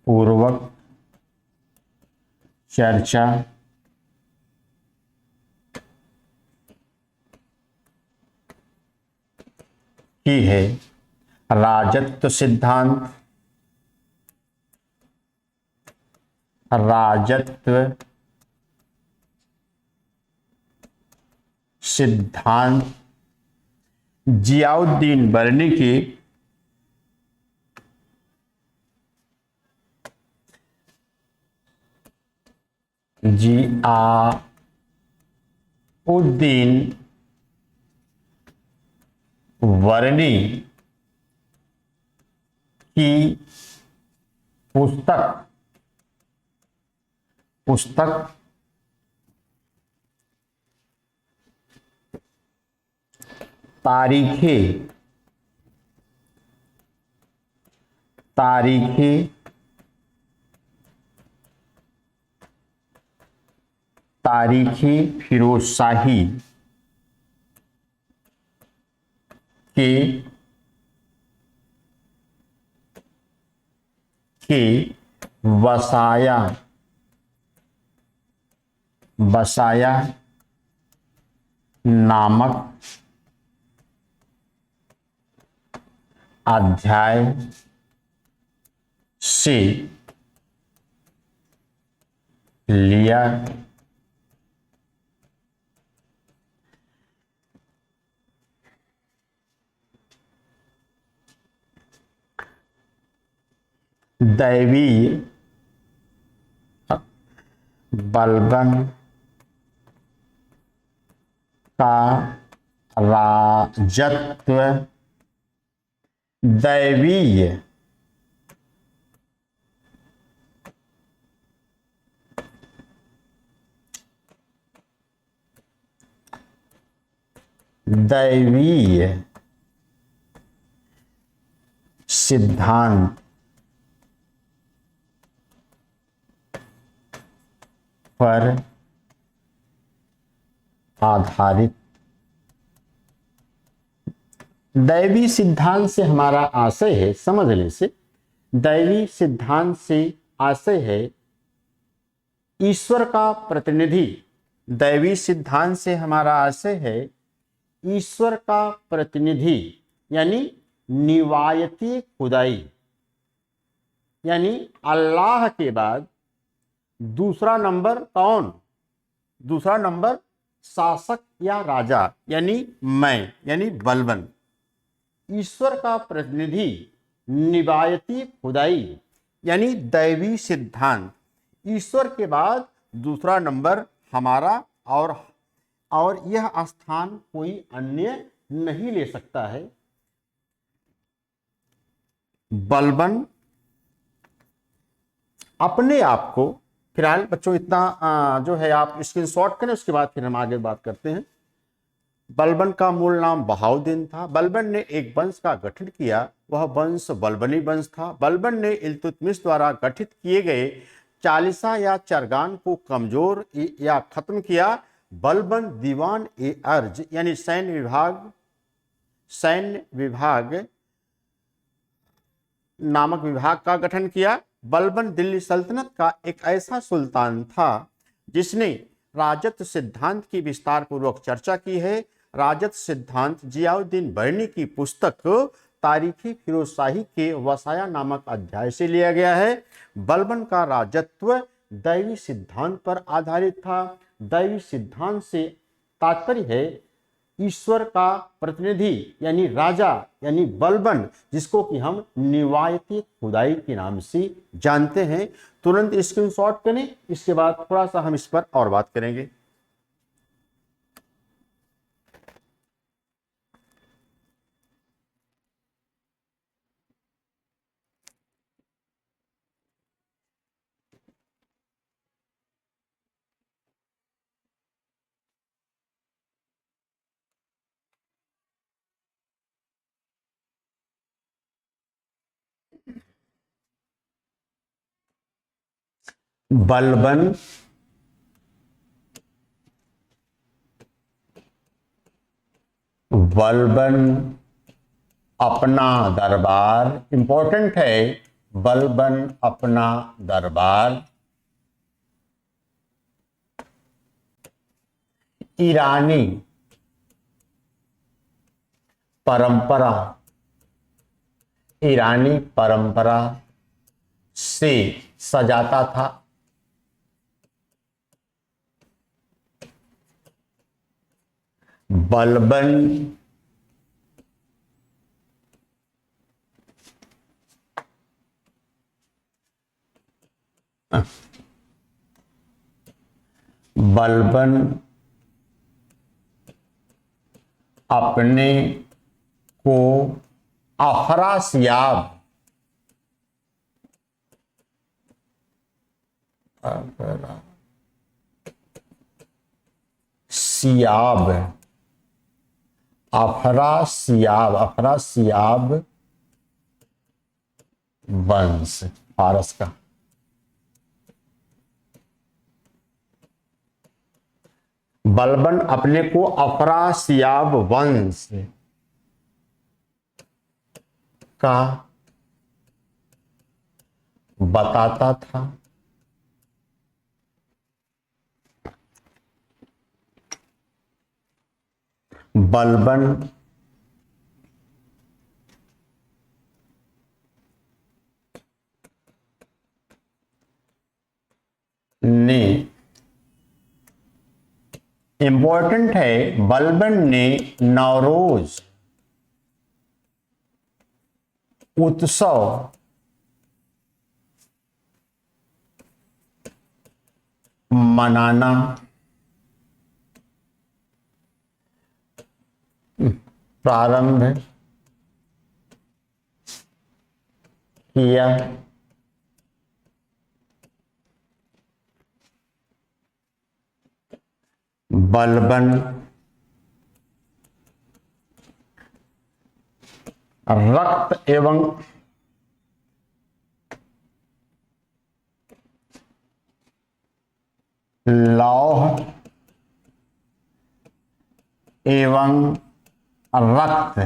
पूर्वक चर्चा की है। राजत्व सिद्धांत जियाउद्दीन बर्नी की जियाउद्दीन वर्नी की पुस्तक तारीखी फिरोजशाही के वसाया नामक अध्याय से लिया दैवीय बलबन का राजत्व दैवीय सिद्धांत पर आधारित। दैवी सिद्धांत से हमारा आशय है, समझने से, दैवी सिद्धांत से आशय है ईश्वर का प्रतिनिधि। दैवी सिद्धांत से हमारा आशय है ईश्वर का प्रतिनिधि, यानी निवायती खुदाई, यानी अल्लाह के बाद दूसरा नंबर कौन? दूसरा नंबर शासक या राजा, यानी मैं, यानी बलबन। ईश्वर का प्रतिनिधि, निवायती खुदाई, यानी दैवी सिद्धांत। ईश्वर के बाद दूसरा नंबर हमारा, और यह स्थान कोई अन्य नहीं ले सकता है। बलबन अपने आप को, फिलहाल बच्चों इतना जो है आप स्क्रीनशॉट करें, उसके बाद फिर हम आगे बात करते हैं। बलबन का मूल नाम बहाउद्दीन था। बलबन ने एक वंश का गठन किया, वह वंश बलबनी वंश था। बलबन ने इल्तुतमिश द्वारा गठित किए गए चालीसा या चरगान को कमजोर या खत्म किया। बलबन दीवान ए अर्ज, यानी सैन्य विभाग नामक विभाग का गठन किया। बलबन दिल्ली सल्तनत का एक ऐसा सुल्तान था जिसने राजत्व सिद्धांत की विस्तार पूर्वक चर्चा की है। राजत्व सिद्धांत जियाउद्दीन बर्नी की पुस्तक तारीखी फिरोजशाही के वसाया नामक अध्याय से लिया गया है। बलबन का राजत्व दैवी सिद्धांत पर आधारित था। दैवी सिद्धांत से तात्पर्य है ईश्वर का प्रतिनिधि, यानी राजा, यानी बलबन, जिसको कि हम निवायती खुदाई के नाम से जानते हैं। तुरंत स्क्रीनशॉट करें, इसके बाद थोड़ा सा हम इस पर और बात करेंगे। बलबन अपना दरबार, इंपॉर्टेंट है, बलबन अपना दरबार ईरानी परंपरा से सजाता था। बलबन बलबन अपने को अफरासियाब सियाब अफरासियाब वंश फारस का बलबन अपने को अफरासियाब वंश का बताता था। बलबन ने, इंपॉर्टेंट है, बलबन ने नौरोज उत्सव मनाना प्रारंभ किया। बलबन रक्त एवं लौह एवं रक्त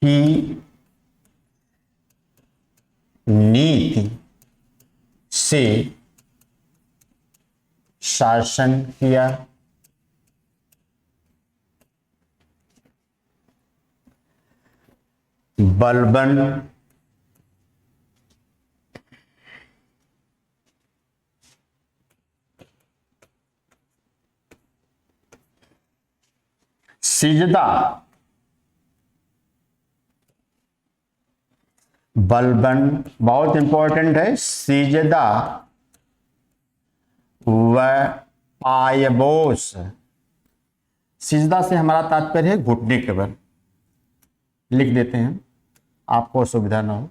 की नीति से शासन किया। बलबन सिजदा, बलबन बहुत इंपॉर्टेंट है, सिजदा व पायबोस। सिजदा से हमारा तात्पर्य है घुटने के बल, लिख देते हैं आपको सुविधा न हो।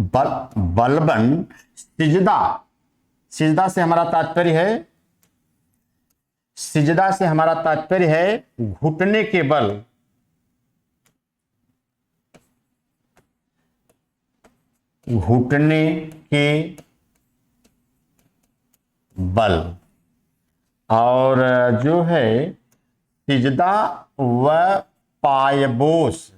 बलबन सिजदा, सिजदा से हमारा तात्पर्य है, सिजदा से हमारा तात्पर्य है घुटने के बल, घुटने के बल। और जो है सिजदा व पायबोस,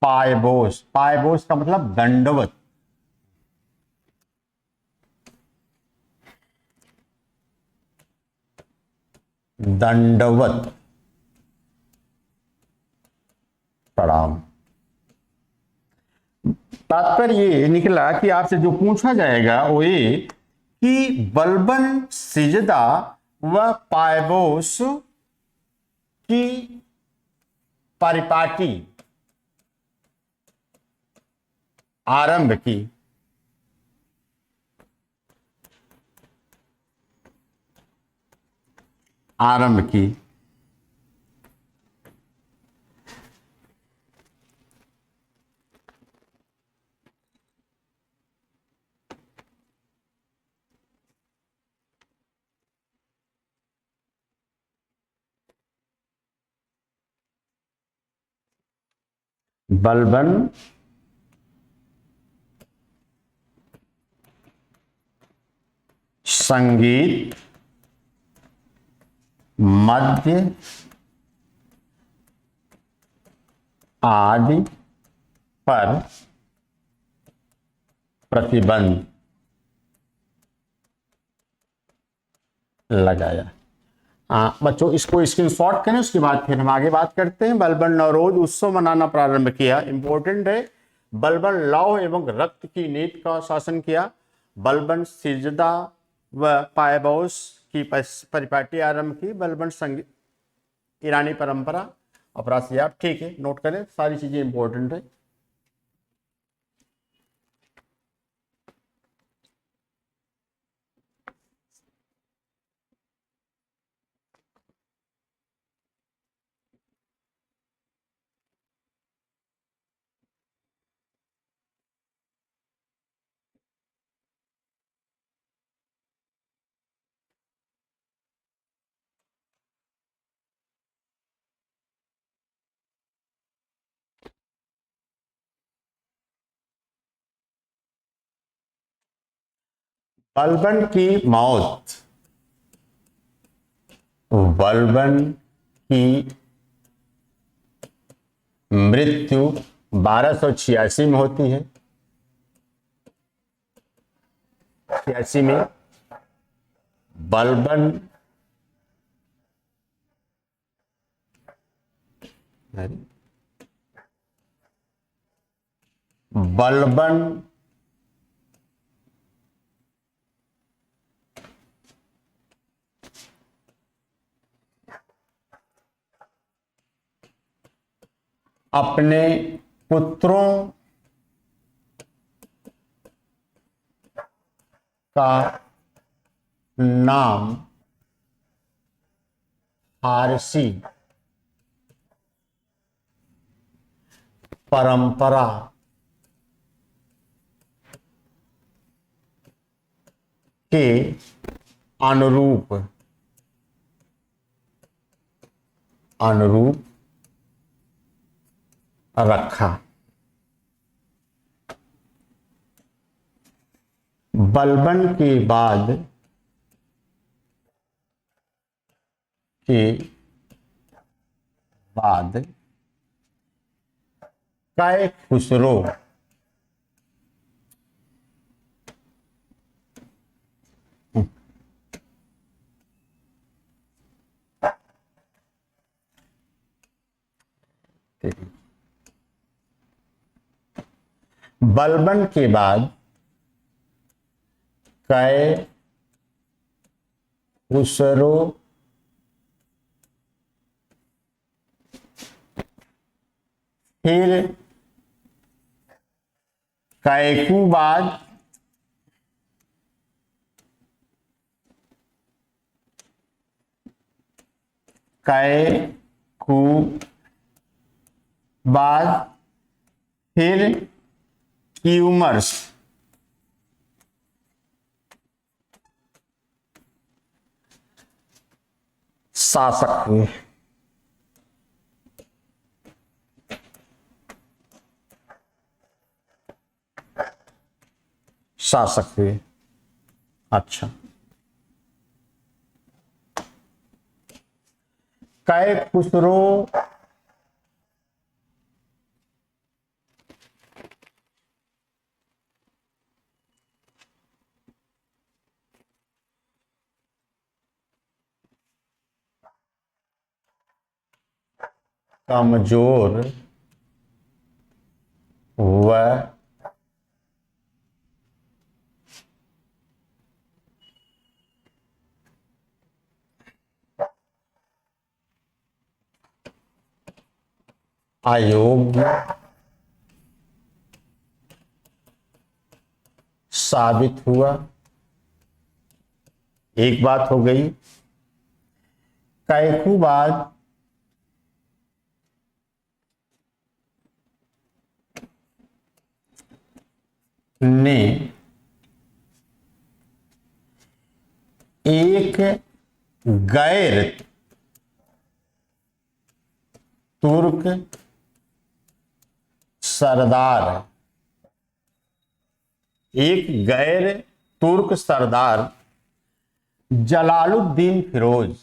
पायबोस, पायबोस का मतलब दंडवत। दंडवत प्रणाम। तात्पर्य ये निकला कि आपसे जो पूछा जाएगा वो ये कि बलबन सिजदा व पायबोस की परिपाटी आरंभ की। आरंभ की। बलबन संगीत मध्य आदि पर प्रतिबंध लगाया। बच्चों इसको स्क्रीनशॉट करें, उसके बाद फिर हम आगे बात करते हैं। बलबन नौरोज उत्सव मनाना प्रारंभ किया, इंपॉर्टेंट है। बलबन लौह एवं रक्त की नीति का शासन किया। बलबन सिजदा व पायबोस की परिपाटी आरंभ की। बलबन संगीत ईरानी परंपरा अपरासिया, ठीक है, नोट करें, सारी चीजें इंपॉर्टेंट है। बलबन की मौत, बलबन की मृत्यु 1286 में होती है। 86 में बलबन बलबन अपने पुत्रों का नाम फारसी परंपरा के अनुरूप रखा। बलबन के बाद काय खुसरो बलबन के बाद काय खुसरो फिर कैकूबाद फिर क्यूमर्स शासक हुए। अच्छा, काय खुसरो कमजोर व अयोग्य साबित हुआ। एक बात हो गई। कैकूबाद ने एक गैर तुर्क सरदार जलालुद्दीन फिरोज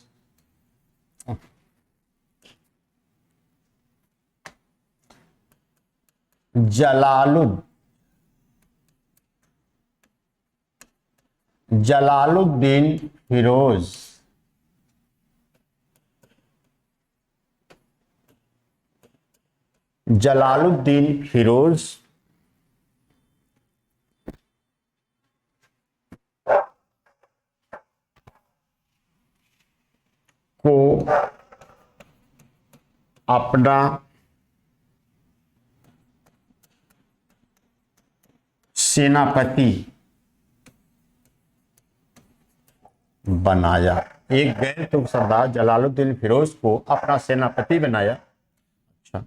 जलालुद्दीन फिरोज जलालुद्दीन फिरोज अपना सेनापति बनाया। एक गैर तुर्क सरदार जलालुद्दीन फिरोज को अपना सेनापति बनाया। अच्छा,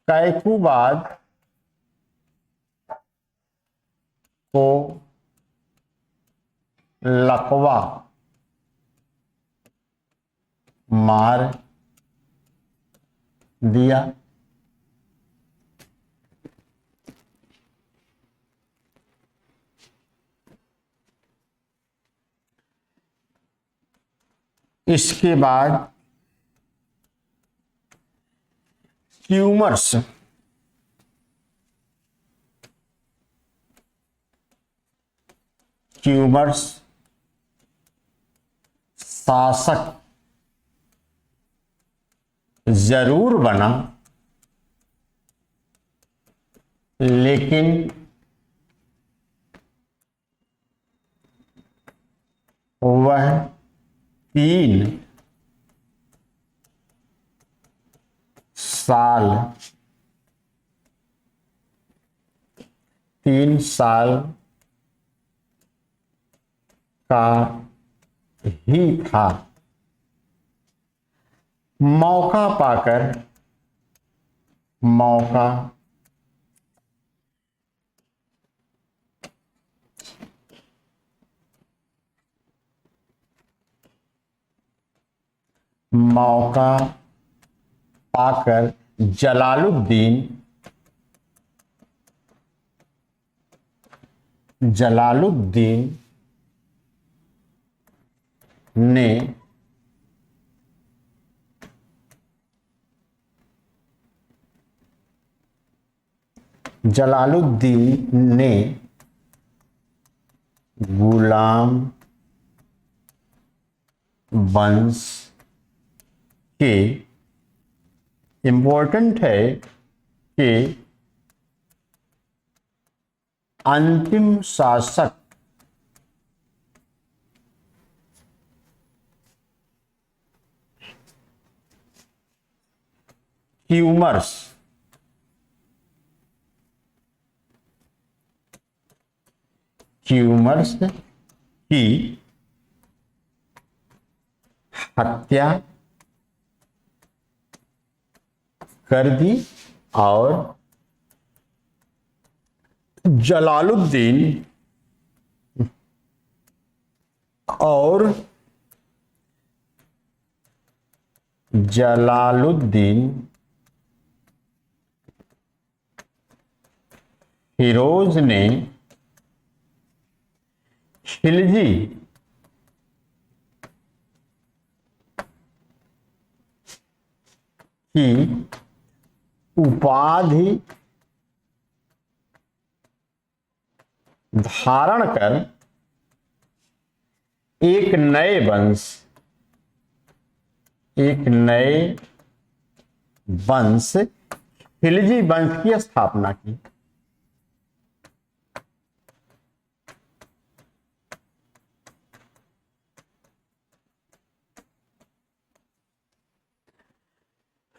कैकुबाद को लकवा मार दिया। इसके बाद क्यूमर्स शासक जरूर बना, लेकिन वह 3 साल का ही था। मौका पाकर जलालुद्दीन ने गुलाम वंश के, इंपॉर्टेंट है कि अंतिम शासक क्यूमर्स की हत्या कर दी और जलालुद्दीन फिरोज ने खिलजी की उपाधि धारण कर एक नए वंश खिलजी वंश की स्थापना की।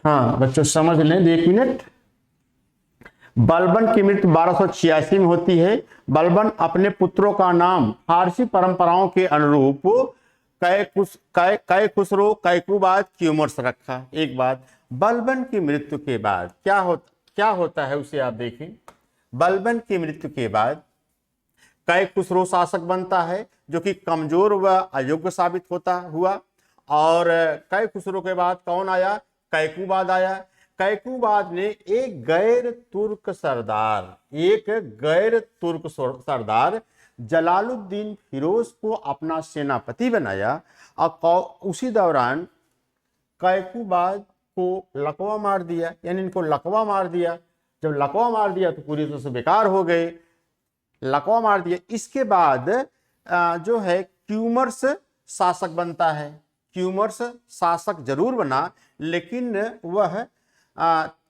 हाँ बच्चों समझ लें, 1 मिनट। बलबन की मृत्यु 1286 में होती है। बलबन अपने पुत्रों का नाम फारसी परंपराओं के अनुरूप कैखुसरो, कैकुबाद, क्यूमर्स रखा। एक बात, बलबन की मृत्यु के बाद क्या होता है उसे आप देखें। बलबन की मृत्यु के बाद कैखुसरो शासक बनता है, जो कि कमजोर व अयोग्य साबित हुआ। और कैखुसरो के बाद कौन आया? कैकुबाद आया। कैकुबाद ने एक गैर तुर्क सरदार जलालुद्दीन फिरोज को अपना सेनापति बनाया। और उसी दौरान कैकुबाद को लकवा मार दिया, यानी इनको लकवा मार दिया। जब लकवा मार दिया तो पूरी तरह से बेकार हो गए, लकवा मार दिया। इसके बाद जो है क्यूमर्स शासक बनता है। क्यूमर्स शासक जरूर बना, लेकिन वह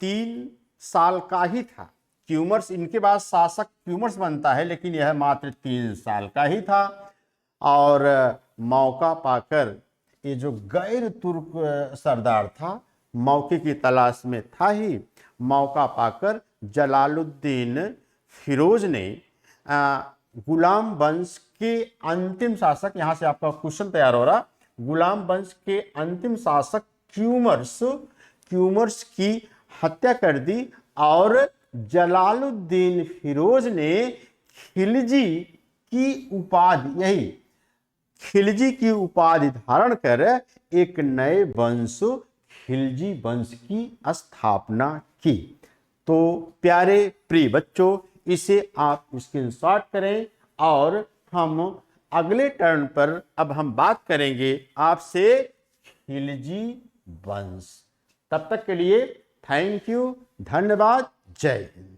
3 साल का ही था। क्यूमर्स, इनके बाद शासक क्यूमर्स बनता है, लेकिन यह मात्र 3 साल का ही था। और मौका पाकर ये जो गैर तुर्क सरदार था, मौके की तलाश में था ही, मौका पाकर जलालुद्दीन फिरोज ने गुलाम वंश के अंतिम शासक, यहां से आपका क्वेश्चन तैयार हो रहा, गुलाम वंश के अंतिम शासक क्यूमर्स की हत्या कर दी और जलालुद्दीन फिरोज ने खिलजी की उपाधि, यही खिलजी की उपाधि धारण कर एक नए वंश, खिलजी वंश की स्थापना की। तो प्यारे प्रिय बच्चों, इसे आप स्क्रीनशॉट करें और हम अगले टर्न पर अब हम बात करेंगे आपसे खिलजी वंश। तब तक के लिए थैंक यू, धन्यवाद, जय हिंद।